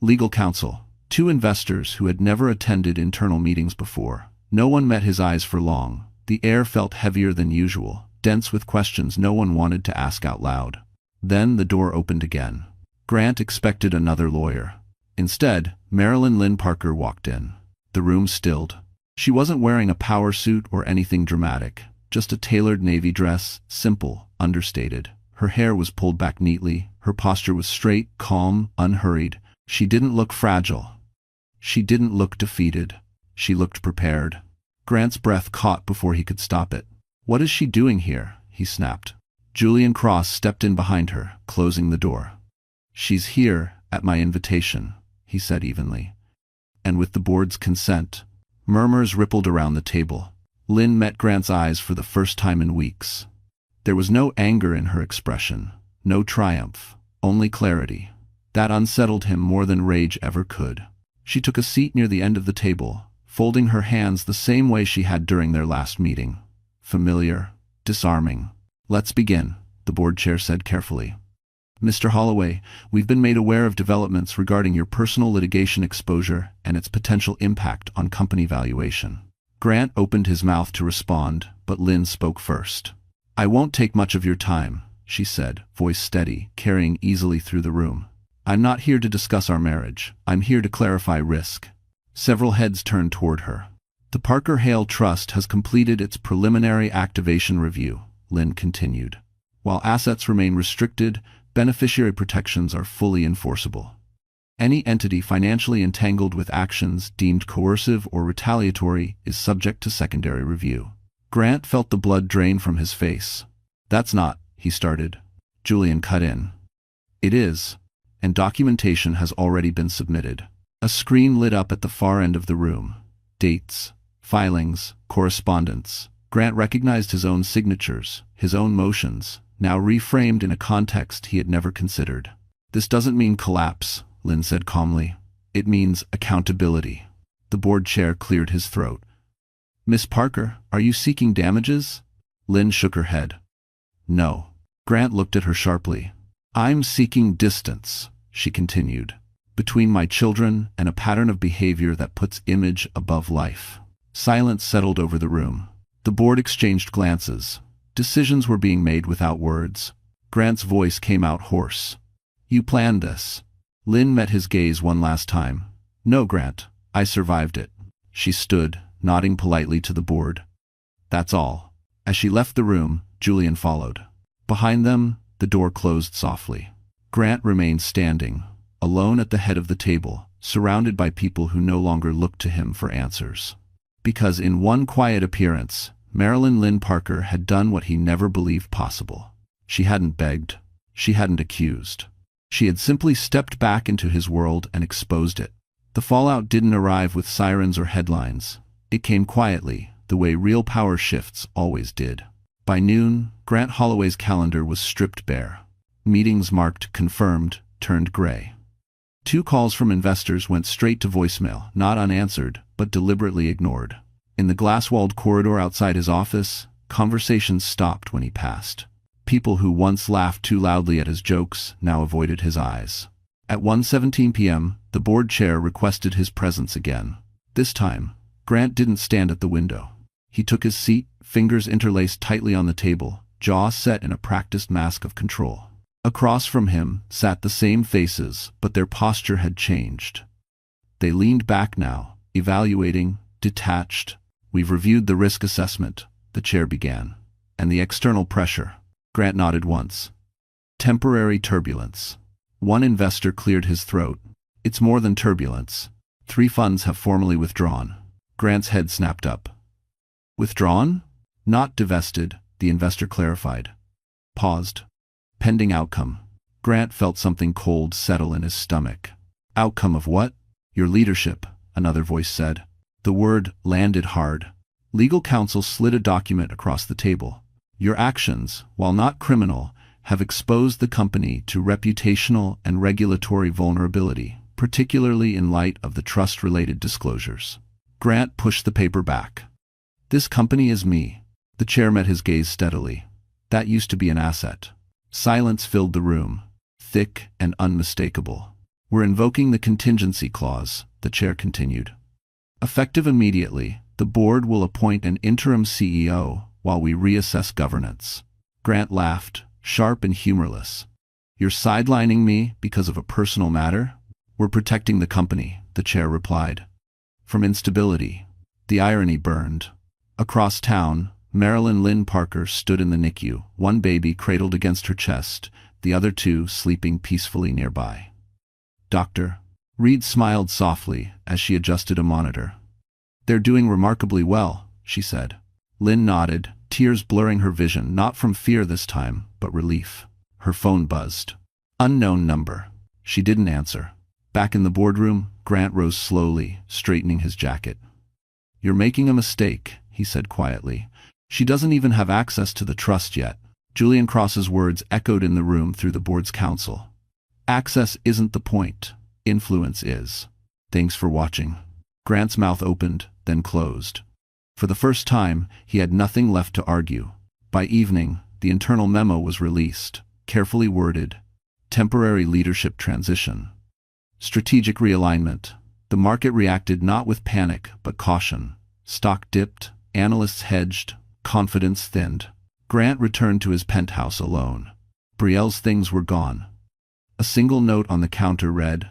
Legal counsel. Two investors who had never attended internal meetings before. No one met his eyes for long. The air felt heavier than usual, dense with questions no one wanted to ask out loud. Then the door opened again. Grant expected another lawyer. Instead, Marilyn Lynn Parker walked in. The room stilled. She wasn't wearing a power suit or anything dramatic, just a tailored navy dress, simple, understated. Her hair was pulled back neatly, her posture was straight, calm, unhurried. She didn't look fragile. She didn't look defeated. She looked prepared. Grant's breath caught before he could stop it. "What is she doing here?" he snapped. Julian Cross stepped in behind her, closing the door. "She's here, at my invitation," he said evenly. "And with the board's consent." Murmurs rippled around the table. Lynn met Grant's eyes for the first time in weeks. There was no anger in her expression, no triumph, only clarity. That unsettled him more than rage ever could. She took a seat near the end of the table, folding her hands the same way she had during their last meeting. Familiar, disarming. "Let's begin," the board chair said carefully. "Mr. Holloway, we've been made aware of developments regarding your personal litigation exposure and its potential impact on company valuation." Grant opened his mouth to respond, but Lynn spoke first. "I won't take much of your time," she said, voice steady, carrying easily through the room. I'm not here to discuss our marriage. I'm here to clarify risk. Several heads turned toward her. The Parker Hale Trust has completed its preliminary activation review, Lynn continued. While assets remain restricted, beneficiary protections are fully enforceable. Any entity financially entangled with actions deemed coercive or retaliatory is subject to secondary review. Grant felt the blood drain from his face. That's not, he started. Julian cut in. It is, and documentation has already been submitted. A screen lit up at the far end of the room. Dates, filings, correspondence. Grant recognized his own signatures, his own motions, now reframed in a context he had never considered. This doesn't mean collapse, Lynn said calmly. It means accountability. The board chair cleared his throat. Miss Parker, are you seeking damages? Lynn shook her head. No. Grant looked at her sharply. I'm seeking distance, she continued, between my children and a pattern of behavior that puts image above life. Silence settled over the room. The board exchanged glances. Decisions were being made without words. Grant's voice came out hoarse. You planned this. Lynn met his gaze one last time. No, Grant, I survived it. She stood, nodding politely to the board. That's all. As she left the room, Julian followed. Behind them, the door closed softly. Grant remained standing, alone at the head of the table, surrounded by people who no longer looked to him for answers. Because in one quiet appearance, Marilyn Lynn Parker had done what he never believed possible. She hadn't begged. She hadn't accused. She had simply stepped back into his world and exposed it. The fallout didn't arrive with sirens or headlines. It came quietly, the way real power shifts always did. By noon, Grant Holloway's calendar was stripped bare. Meetings marked confirmed turned gray. 2 calls from investors went straight to voicemail, not unanswered, but deliberately ignored. In the glass-walled corridor outside his office, conversations stopped when he passed. People who once laughed too loudly at his jokes now avoided his eyes. At 1:17 p.m., the board chair requested his presence again. This time, Grant didn't stand at the window. He took his seat, fingers interlaced tightly on the table, jaw set in a practiced mask of control. Across from him sat the same faces, but their posture had changed. They leaned back now, evaluating, detached. We've reviewed the risk assessment, the chair began. And the external pressure. Grant nodded once. Temporary turbulence. One investor cleared his throat. It's more than turbulence. 3 funds have formally withdrawn. Grant's head snapped up. Withdrawn? Not divested, the investor clarified. Paused. Pending outcome. Grant felt something cold settle in his stomach. Outcome of what? Your leadership, another voice said. The word landed hard. Legal counsel slid a document across the table. Your actions, while not criminal, have exposed the company to reputational and regulatory vulnerability, particularly in light of the trust-related disclosures. Grant pushed the paper back. This company is me. The chair met his gaze steadily. That used to be an asset. Silence filled the room, thick and unmistakable. We're invoking the contingency clause, the chair continued. Effective immediately, the board will appoint an interim CEO while we reassess governance. Grant laughed, sharp and humorless. You're sidelining me because of a personal matter? We're protecting the company, the chair replied. From instability. The irony burned. Across town, Marilyn Lynn Parker stood in the NICU, one baby cradled against her chest, the other 2 sleeping peacefully nearby. Doctor. Reed smiled softly as she adjusted a monitor. They're doing remarkably well, she said. Lynn nodded, tears blurring her vision, not from fear this time, but relief. Her phone buzzed. Unknown number. She didn't answer. Back in the boardroom, Grant rose slowly, straightening his jacket. You're making a mistake, he said quietly. She doesn't even have access to the trust yet. Julian Cross's words echoed in the room through the board's counsel. Access isn't the point. Influence is. Thanks for watching. Grant's mouth opened, then closed. For the first time, he had nothing left to argue. By evening, the internal memo was released, carefully worded. Temporary leadership transition. Strategic realignment. The market reacted not with panic, but caution. Stock dipped, analysts hedged, confidence thinned. Grant returned to his penthouse alone. Brielle's things were gone. A single note on the counter read,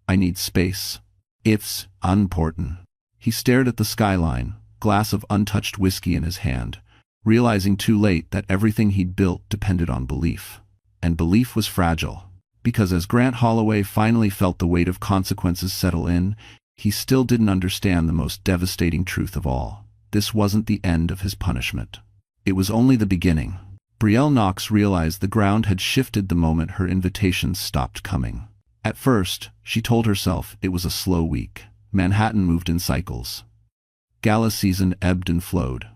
"I need space. It's unimportant." He stared at the skyline, glass of untouched whiskey in his hand, realizing too late that everything he'd built depended on belief. And belief was fragile, because as Grant Holloway finally felt the weight of consequences settle in, he still didn't understand the most devastating truth of all. This wasn't the end of his punishment. It was only the beginning. Brielle Knox realized the ground had shifted the moment her invitations stopped coming. At first, she told herself it was a slow week. Manhattan moved in cycles. Gala season ebbed and flowed.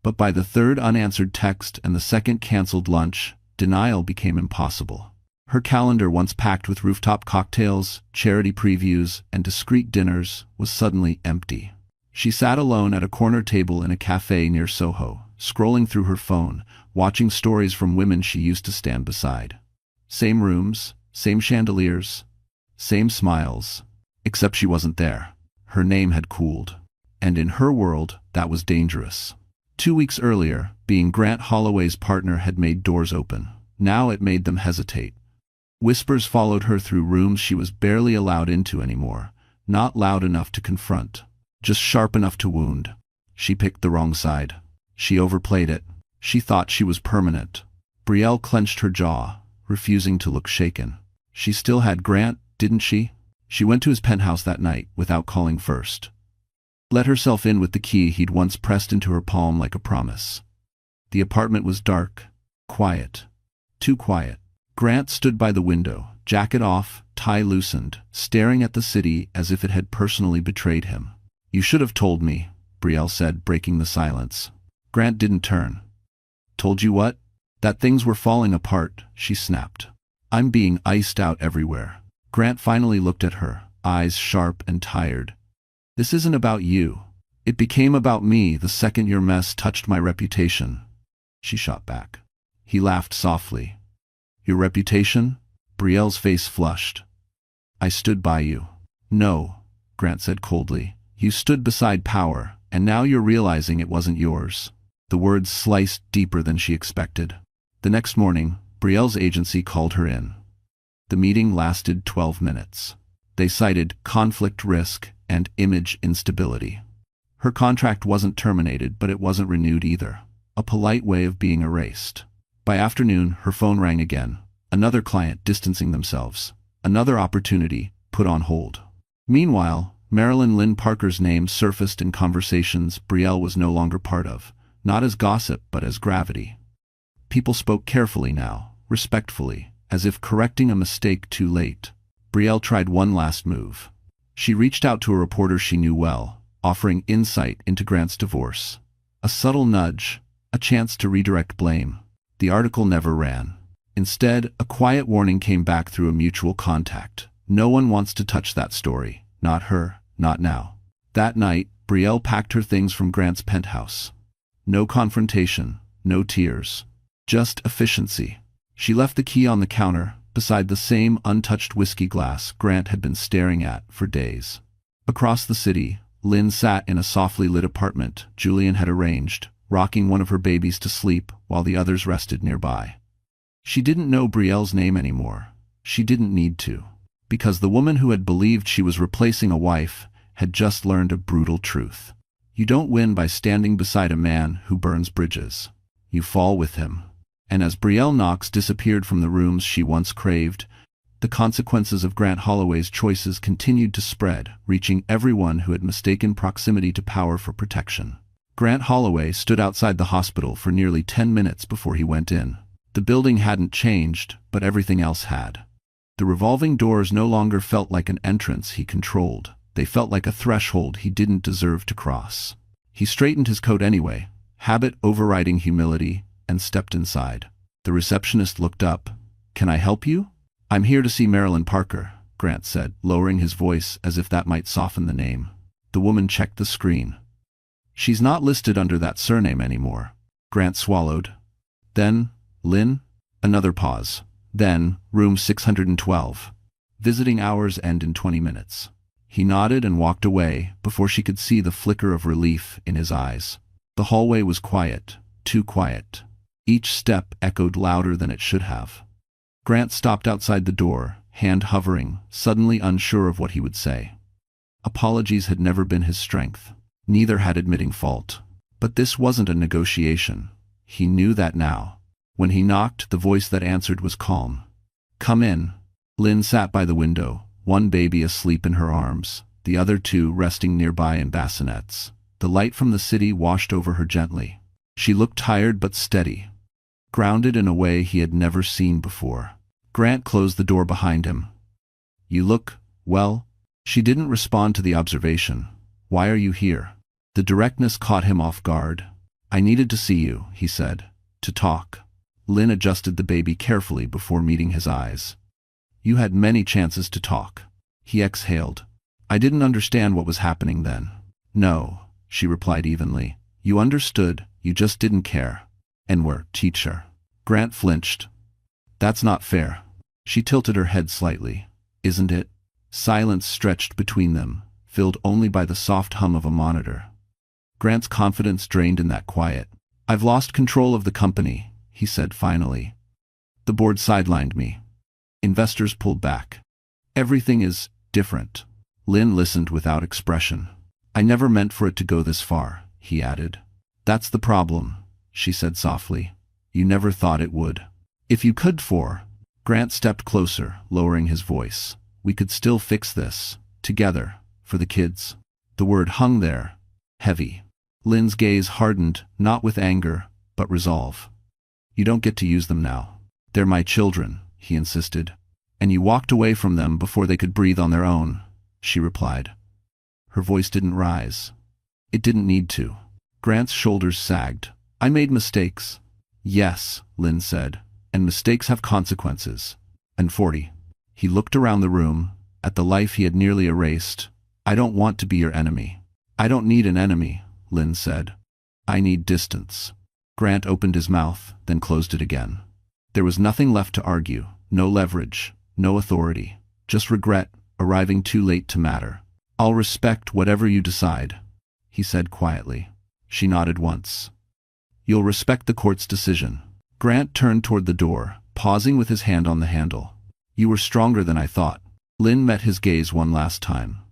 But by the third unanswered text and the second canceled lunch, denial became impossible. Her calendar, once packed with rooftop cocktails, charity previews, and discreet dinners, was suddenly empty. She sat alone at a corner table in a cafe near Soho, scrolling through her phone, watching stories from women she used to stand beside. Same rooms, same chandeliers, same smiles, except she wasn't there. Her name had cooled. And in her world, that was dangerous. 2 weeks earlier, being Grant Holloway's partner had made doors open. Now it made them hesitate. Whispers followed her through rooms she was barely allowed into anymore, not loud enough to confront, just sharp enough to wound. She picked the wrong side. She overplayed it. She thought she was permanent. Brielle clenched her jaw, refusing to look shaken. She still had Grant, didn't she? She went to his penthouse that night without calling first. Let herself in with the key he'd once pressed into her palm like a promise. The apartment was dark, quiet, too quiet. Grant stood by the window, jacket off, tie loosened, staring at the city as if it had personally betrayed him. "You should have told me," Brielle said, breaking the silence. Grant didn't turn. "Told you what?" "That things were falling apart," she snapped. "I'm being iced out everywhere." Grant finally looked at her, eyes sharp and tired. "This isn't about you. It became about me the second your mess touched my reputation." She shot back. He laughed softly. "Your reputation?" Brielle's face flushed. "I stood by you." "No," Grant said coldly. "You stood beside power, and now you're realizing it wasn't yours." The words sliced deeper than she expected. The next morning, Brielle's agency called her in. The meeting lasted 12 minutes. They cited conflict risk and image instability. Her contract wasn't terminated, but it wasn't renewed either. A polite way of being erased. By afternoon, her phone rang again. Another client distancing themselves. Another opportunity put on hold. Meanwhile, Marilyn Lynn Parker's name surfaced in conversations Brielle was no longer part of, not as gossip but as gravity. People spoke carefully now, respectfully, as if correcting a mistake too late. Brielle tried one last move. She reached out to a reporter she knew well, offering insight into Grant's divorce. A subtle nudge, a chance to redirect blame. The article never ran. Instead, a quiet warning came back through a mutual contact. "No one wants to touch that story. Not her, not now." That night, Brielle packed her things from Grant's penthouse. No confrontation, no tears. Just efficiency. She left the key on the counter, beside the same untouched whiskey glass Grant had been staring at for days. Across the city, Lynn sat in a softly lit apartment Julian had arranged, rocking one of her babies to sleep while the others rested nearby. She didn't know Brielle's name anymore. She didn't need to. Because the woman who had believed she was replacing a wife had just learned a brutal truth. You don't win by standing beside a man who burns bridges. You fall with him. And as Brielle Knox disappeared from the rooms she once craved, the consequences of Grant Holloway's choices continued to spread, reaching everyone who had mistaken proximity to power for protection. Grant Holloway stood outside the hospital for nearly 10 minutes before he went in. The building hadn't changed, but everything else had. The revolving doors no longer felt like an entrance he controlled. They felt like a threshold he didn't deserve to cross. He straightened his coat anyway, habit overriding humility, and stepped inside. The receptionist looked up. "Can I help you?" "I'm here to see Marilyn Parker," Grant said, lowering his voice as if that might soften the name. The woman checked the screen. "She's not listed under that surname anymore." Grant swallowed. "Then, Lynn?" Another pause. "Then, room 612. Visiting hours end in 20 minutes. He nodded and walked away before she could see the flicker of relief in his eyes. The hallway was quiet, too quiet. Each step echoed louder than it should have. Grant stopped outside the door, hand hovering, suddenly unsure of what he would say. Apologies had never been his strength. Neither had admitting fault. But this wasn't a negotiation. He knew that now. When he knocked, the voice that answered was calm. "Come in." Lynn sat by the window, one baby asleep in her arms, the other two resting nearby in bassinets. The light from the city washed over her gently. She looked tired but steady, grounded in a way he had never seen before. Grant closed the door behind him. "You look, well." She didn't respond to the observation. "Why are you here?" The directness caught him off guard. "I needed to see you," he said. "To talk." Lynn adjusted the baby carefully before meeting his eyes. "You had many chances to talk." He exhaled. "I didn't understand what was happening then." "No," she replied evenly. "You understood, you just didn't care." "And we're teacher." Grant flinched. "That's not fair." She tilted her head slightly. "Isn't it?" Silence stretched between them, filled only by the soft hum of a monitor. Grant's confidence drained in that quiet. "I've lost control of the company," he said finally. "The board sidelined me. Investors pulled back. Everything is different." Lynn listened without expression. "I never meant for it to go this far," he added. "That's the problem," she said softly. "You never thought it would." "If you could for—" Grant stepped closer, lowering his voice. "We could still fix this, together, for the kids." The word hung there, heavy. Lynn's gaze hardened, not with anger, but resolve. "You don't get to use them now. They're my children," he insisted. "And you walked away from them before they could breathe on their own," she replied. Her voice didn't rise. It didn't need to. Grant's shoulders sagged. "I made mistakes." "Yes," Lynn said, "and mistakes have consequences." And 40. He looked around the room, at the life he had nearly erased. "I don't want to be your enemy." "I don't need an enemy," Lynn said. "I need distance." Grant opened his mouth, then closed it again. There was nothing left to argue, no leverage, no authority, just regret, arriving too late to matter. "I'll respect whatever you decide," he said quietly. She nodded once. "You'll respect the court's decision." Grant turned toward the door, pausing with his hand on the handle. "You were stronger than I thought." Lynn met his gaze one last time.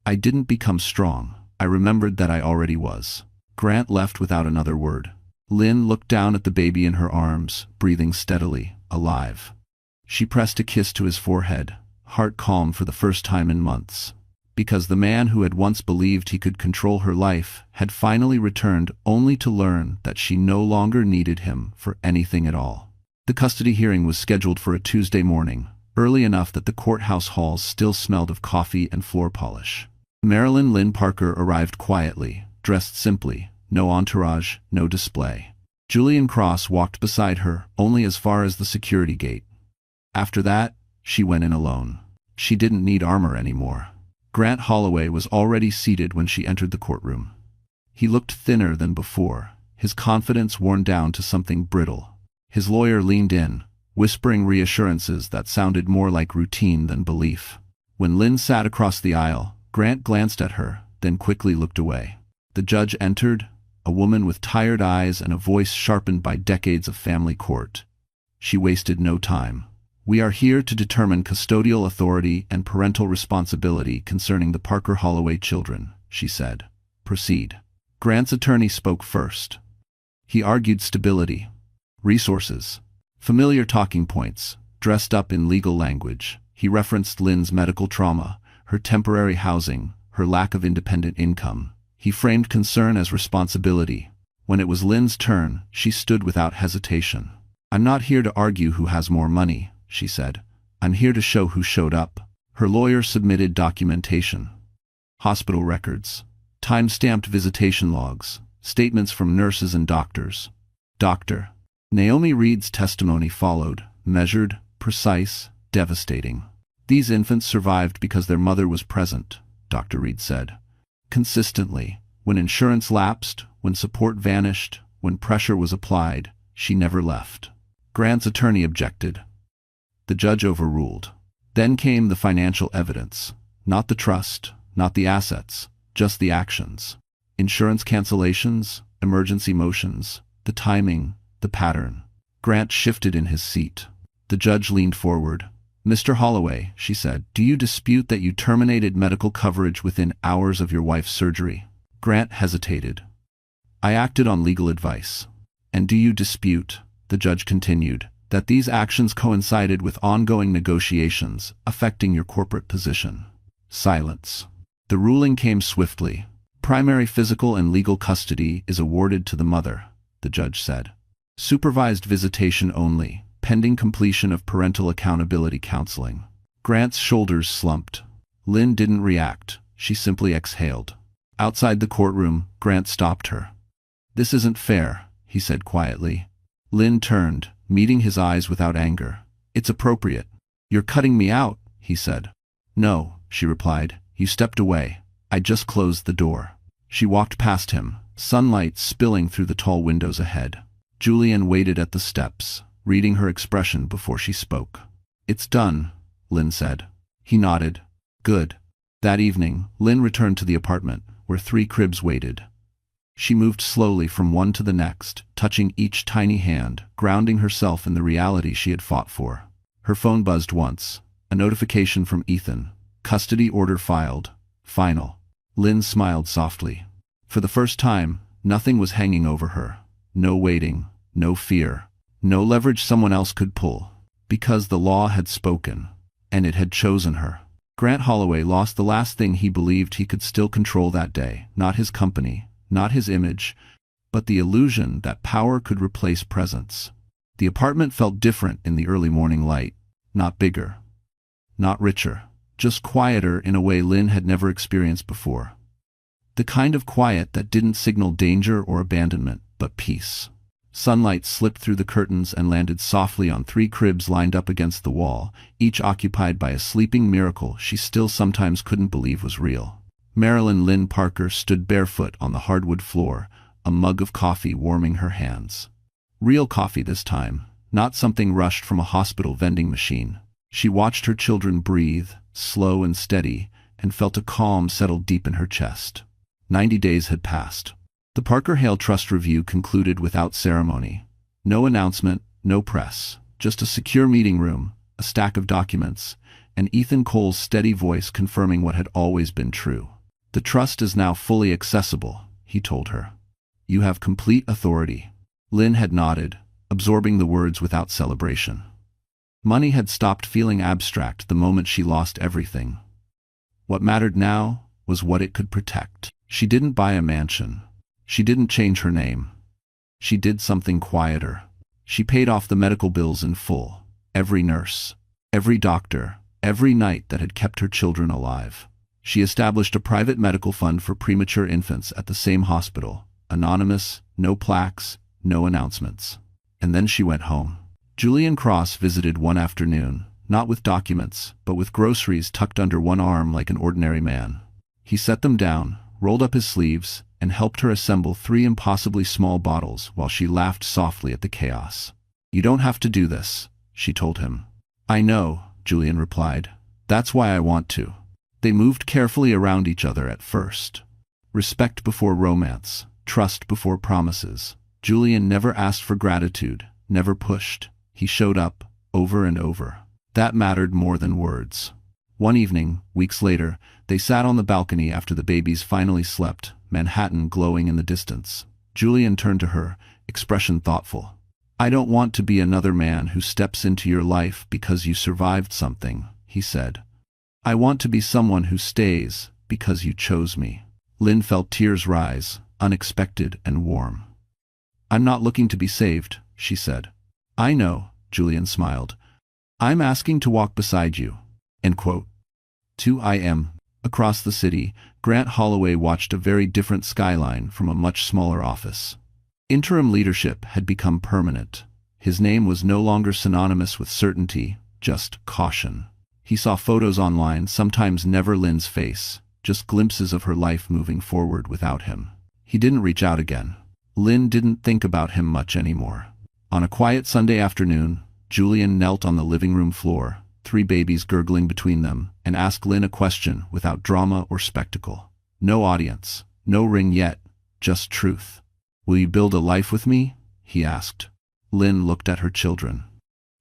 "I didn't become strong. I remembered that I already was." Grant left without another word. Lynn looked down at the baby in her arms, breathing steadily, alive. She pressed a kiss to his forehead, heart calm for the first time in months. Because the man who had once believed he could control her life had finally returned, only to learn that she no longer needed him for anything at all. The custody hearing was scheduled for a Tuesday morning, early enough that the courthouse halls still smelled of coffee and floor polish. Marilyn Lynn Parker arrived quietly, dressed simply, no entourage, no display. Julian Cross walked beside her, only as far as the security gate. After that, she went in alone. She didn't need armor anymore. Grant Holloway was already seated when she entered the courtroom. He looked thinner than before, his confidence worn down to something brittle. His lawyer leaned in, whispering reassurances that sounded more like routine than belief. When Lynn sat across the aisle, Grant glanced at her, then quickly looked away. The judge entered, a woman with tired eyes and a voice sharpened by decades of family court. She wasted no time. "We are here to determine custodial authority and parental responsibility concerning the Parker Holloway children," she said. "Proceed." Grant's attorney spoke first. He argued stability, resources, familiar talking points, dressed up in legal language. He referenced Lynn's medical trauma, her temporary housing, her lack of independent income. He framed concern as responsibility. When it was Lynn's turn, she stood without hesitation. "I'm not here to argue who has more money," she said. "I'm here to show who showed up." Her lawyer submitted documentation. Hospital records, time-stamped visitation logs, statements from nurses and doctors. Dr. Naomi Reed's testimony followed, measured, precise, devastating. "These infants survived because their mother was present," Dr. Reed said. "Consistently, when insurance lapsed, when support vanished, when pressure was applied, she never left." Grant's attorney objected. The judge overruled. Then came the financial evidence. Not the trust, not the assets, just the actions. Insurance cancellations, emergency motions, the timing, the pattern. Grant shifted in his seat. The judge leaned forward. "Mr. Holloway," she said, "do you dispute that you terminated medical coverage within hours of your wife's surgery?" Grant hesitated. "I acted on legal advice." "And do you dispute," the judge continued, "that these actions coincided with ongoing negotiations affecting your corporate position?" Silence. The ruling came swiftly. "Primary physical and legal custody is awarded to the mother," the judge said. "Supervised visitation only, pending completion of parental accountability counseling." Grant's shoulders slumped. Lynn didn't react. She simply exhaled. Outside the courtroom, Grant stopped her. "This isn't fair," he said quietly. Lynn turned, meeting his eyes without anger. "It's appropriate." "You're cutting me out," he said. "No," she replied. "You stepped away. I just closed the door." She walked past him, sunlight spilling through the tall windows ahead. Julian waited at the steps, reading her expression before she spoke. "It's done," Lynn said. He nodded. "Good." That evening, Lynn returned to the apartment, where 3 cribs waited. She moved slowly from one to the next, touching each tiny hand, grounding herself in the reality she had fought for. Her phone buzzed once. A notification from Ethan. "Custody order filed. Final." Lynn smiled softly. For the first time, nothing was hanging over her. No waiting, no fear, no leverage someone else could pull. Because the law had spoken, and it had chosen her. Grant Holloway lost the last thing he believed he could still control that day, not his company, not his image, but the illusion that power could replace presence. The apartment felt different in the early morning light. Not bigger, not richer, just quieter in a way Lynn had never experienced before. The kind of quiet that didn't signal danger or abandonment, but peace. Sunlight slipped through the curtains and landed softly on 3 cribs lined up against the wall, each occupied by a sleeping miracle she still sometimes couldn't believe was real. Marilyn Lynn Parker stood barefoot on the hardwood floor, a mug of coffee warming her hands. Real coffee this time, not something rushed from a hospital vending machine. She watched her children breathe, slow and steady, and felt a calm settle deep in her chest. 90 days had passed. The Parker Hale Trust review concluded without ceremony. No announcement, no press, just a secure meeting room, a stack of documents, and Ethan Cole's steady voice confirming what had always been true. "The trust is now fully accessible," he told her. "You have complete authority." Lynn had nodded, absorbing the words without celebration. Money had stopped feeling abstract the moment she lost everything. What mattered now was what it could protect. She didn't buy a mansion. She didn't change her name. She did something quieter. She paid off the medical bills in full. Every nurse, every doctor, every night that had kept her children alive. She established a private medical fund for premature infants at the same hospital. Anonymous, no plaques, no announcements. And then she went home. Julian Cross visited one afternoon, not with documents, but with groceries tucked under one arm like an ordinary man. He set them down, rolled up his sleeves, and helped her assemble 3 impossibly small bottles while she laughed softly at the chaos. "You don't have to do this," she told him. "I know," Julian replied. "That's why I want to." They moved carefully around each other at first. Respect before romance, trust before promises. Julian never asked for gratitude, never pushed. He showed up, over and over. That mattered more than words. One evening, weeks later, they sat on the balcony after the babies finally slept, Manhattan glowing in the distance. Julian turned to her, expression thoughtful. "I don't want to be another man who steps into your life because you survived something," he said. "I want to be someone who stays because you chose me." Lynn felt tears rise, unexpected and warm. "I'm not looking to be saved," she said. "I know," Julian smiled. "I'm asking to walk beside you." End quote. 2 Across the city, Grant Holloway watched a very different skyline from a much smaller office. Interim leadership had become permanent. His name was no longer synonymous with certainty, just caution. He saw photos online, sometimes never Lynn's face, just glimpses of her life moving forward without him. He didn't reach out again. Lynn didn't think about him much anymore. On a quiet Sunday afternoon, Julian knelt on the living room floor, 3 babies gurgling between them, and asked Lynn a question without drama or spectacle. No audience, no ring yet, just truth. "Will you build a life with me?" he asked. Lynn looked at her children.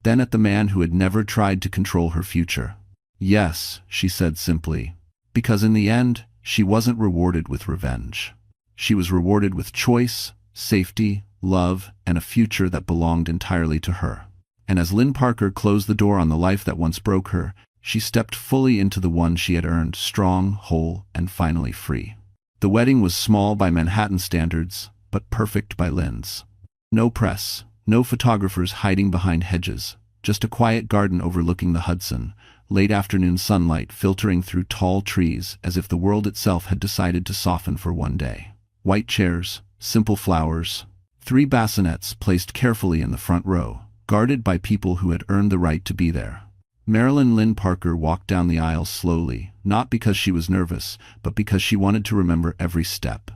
then at the man who had never tried to control her future. Yes, she said simply, because in the end, she wasn't rewarded with revenge. She was rewarded with choice, safety, love, and a future that belonged entirely to her. And as Lynn Parker closed the door on the life that once broke her, she stepped fully into the one she had earned, strong, whole, and finally free. The wedding was small by Manhattan standards, but perfect by Lynn's. No press, no photographers hiding behind hedges, just a quiet garden overlooking the Hudson, late afternoon sunlight filtering through tall trees as if the world itself had decided to soften for one day. White chairs, simple flowers, 3 bassinets placed carefully in the front row, guarded by people who had earned the right to be there. Marilyn Lynn Parker walked down the aisle slowly, not because she was nervous, but because she wanted to remember every step.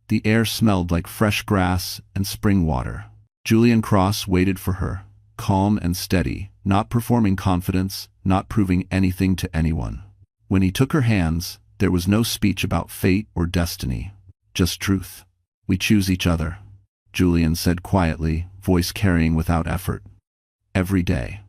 The air smelled like fresh grass and spring water. Julian Cross waited for her, calm and steady, not performing confidence, not proving anything to anyone. When he took her hands, there was no speech about fate or destiny, just truth. "We choose each other," Julian said quietly, voice carrying without effort. "Every day.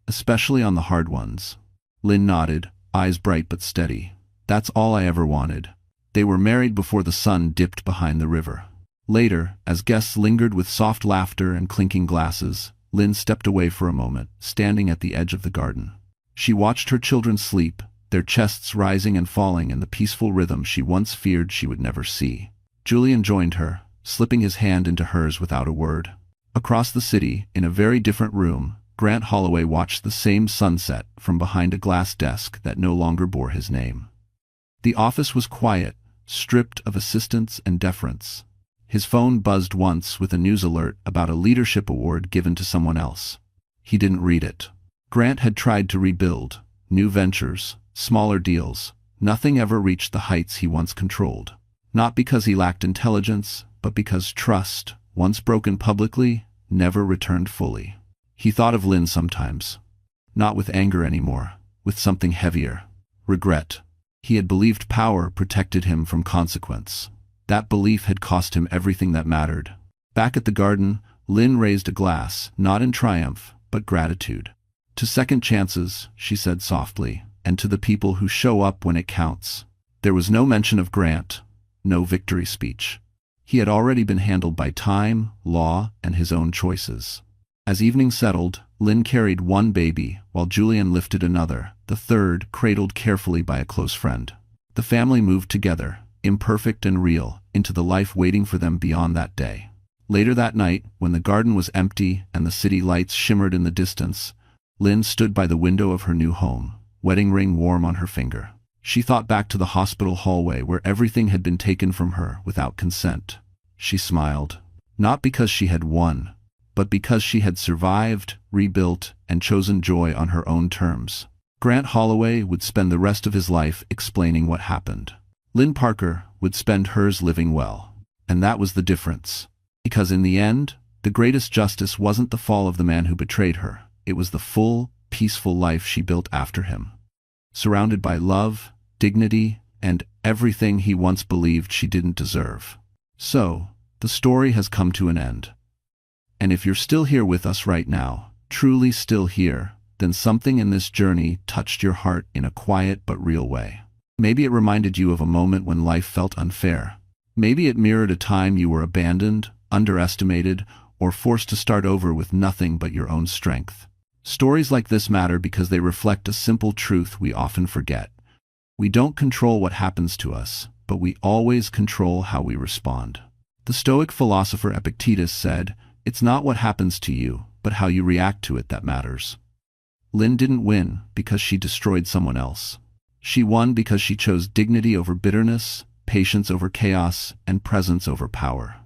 Especially on the hard ones." Lynn nodded, eyes bright but steady. "That's all I ever wanted." They were married before the sun dipped behind the river. Later, as guests lingered with soft laughter and clinking glasses, Lynn stepped away for a moment, standing at the edge of the garden. She watched her children sleep, their chests rising and falling in the peaceful rhythm she once feared she would never see. Julian joined her, slipping his hand into hers without a word. Across the city, in a very different room, Grant Holloway watched the same sunset from behind a glass desk that no longer bore his name. The office was quiet, stripped of assistance and deference. His phone buzzed once with a news alert about a leadership award given to someone else. He didn't read it. Grant had tried to rebuild, new ventures, smaller deals. Nothing ever reached the heights he once controlled. Not because he lacked intelligence, but because trust, once broken publicly, never returned fully. He thought of Lynn sometimes. Not with anger anymore, with something heavier. Regret. He had believed power protected him from consequence. That belief had cost him everything that mattered. Back at the garden, Lynn raised a glass, not in triumph, but gratitude. "To second chances," she said softly, "and to the people who show up when it counts." There was no mention of Grant, no victory speech. He had already been handled by time, law, and his own choices. As evening settled, Lynn carried one baby, while Julian lifted another, the third cradled carefully by a close friend. The family moved together, imperfect and real, into the life waiting for them beyond that day. Later that night, when the garden was empty and the city lights shimmered in the distance, Lynn stood by the window of her new home, wedding ring warm on her finger. She thought back to the hospital hallway where everything had been taken from her without consent. She smiled, not because she had won, but because she had survived, rebuilt, and chosen joy on her own terms. Grant Holloway would spend the rest of his life explaining what happened. Lynn Parker would spend hers living well. And that was the difference. Because in the end, the greatest justice wasn't the fall of the man who betrayed her. It was the full, peaceful life she built after him. Surrounded by love, dignity, and everything he once believed she didn't deserve. So, the story has come to an end. And if you're still here with us right now, truly still here, then something in this journey touched your heart in a quiet but real way. Maybe it reminded you of a moment when life felt unfair. Maybe it mirrored a time you were abandoned, underestimated, or forced to start over with nothing but your own strength. Stories like this matter because they reflect a simple truth we often forget. We don't control what happens to us, but we always control how we respond. The Stoic philosopher Epictetus said, "It's not what happens to you, but how you react to it that matters." Lynn didn't win because she destroyed someone else. She won because she chose dignity over bitterness, patience over chaos, and presence over power.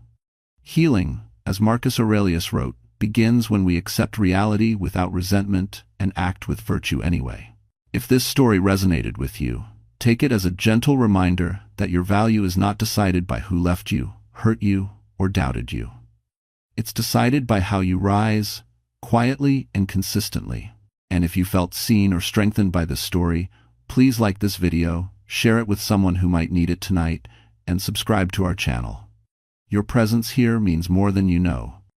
Healing, as Marcus Aurelius wrote, begins when we accept reality without resentment and act with virtue anyway. If this story resonated with you, take it as a gentle reminder that your value is not decided by who left you, hurt you, or doubted you. It's decided by how you rise, quietly and consistently. And if you felt seen or strengthened by this story, please like this video, share it with someone who might need it tonight, and subscribe to our channel. Your presence here means more than you know.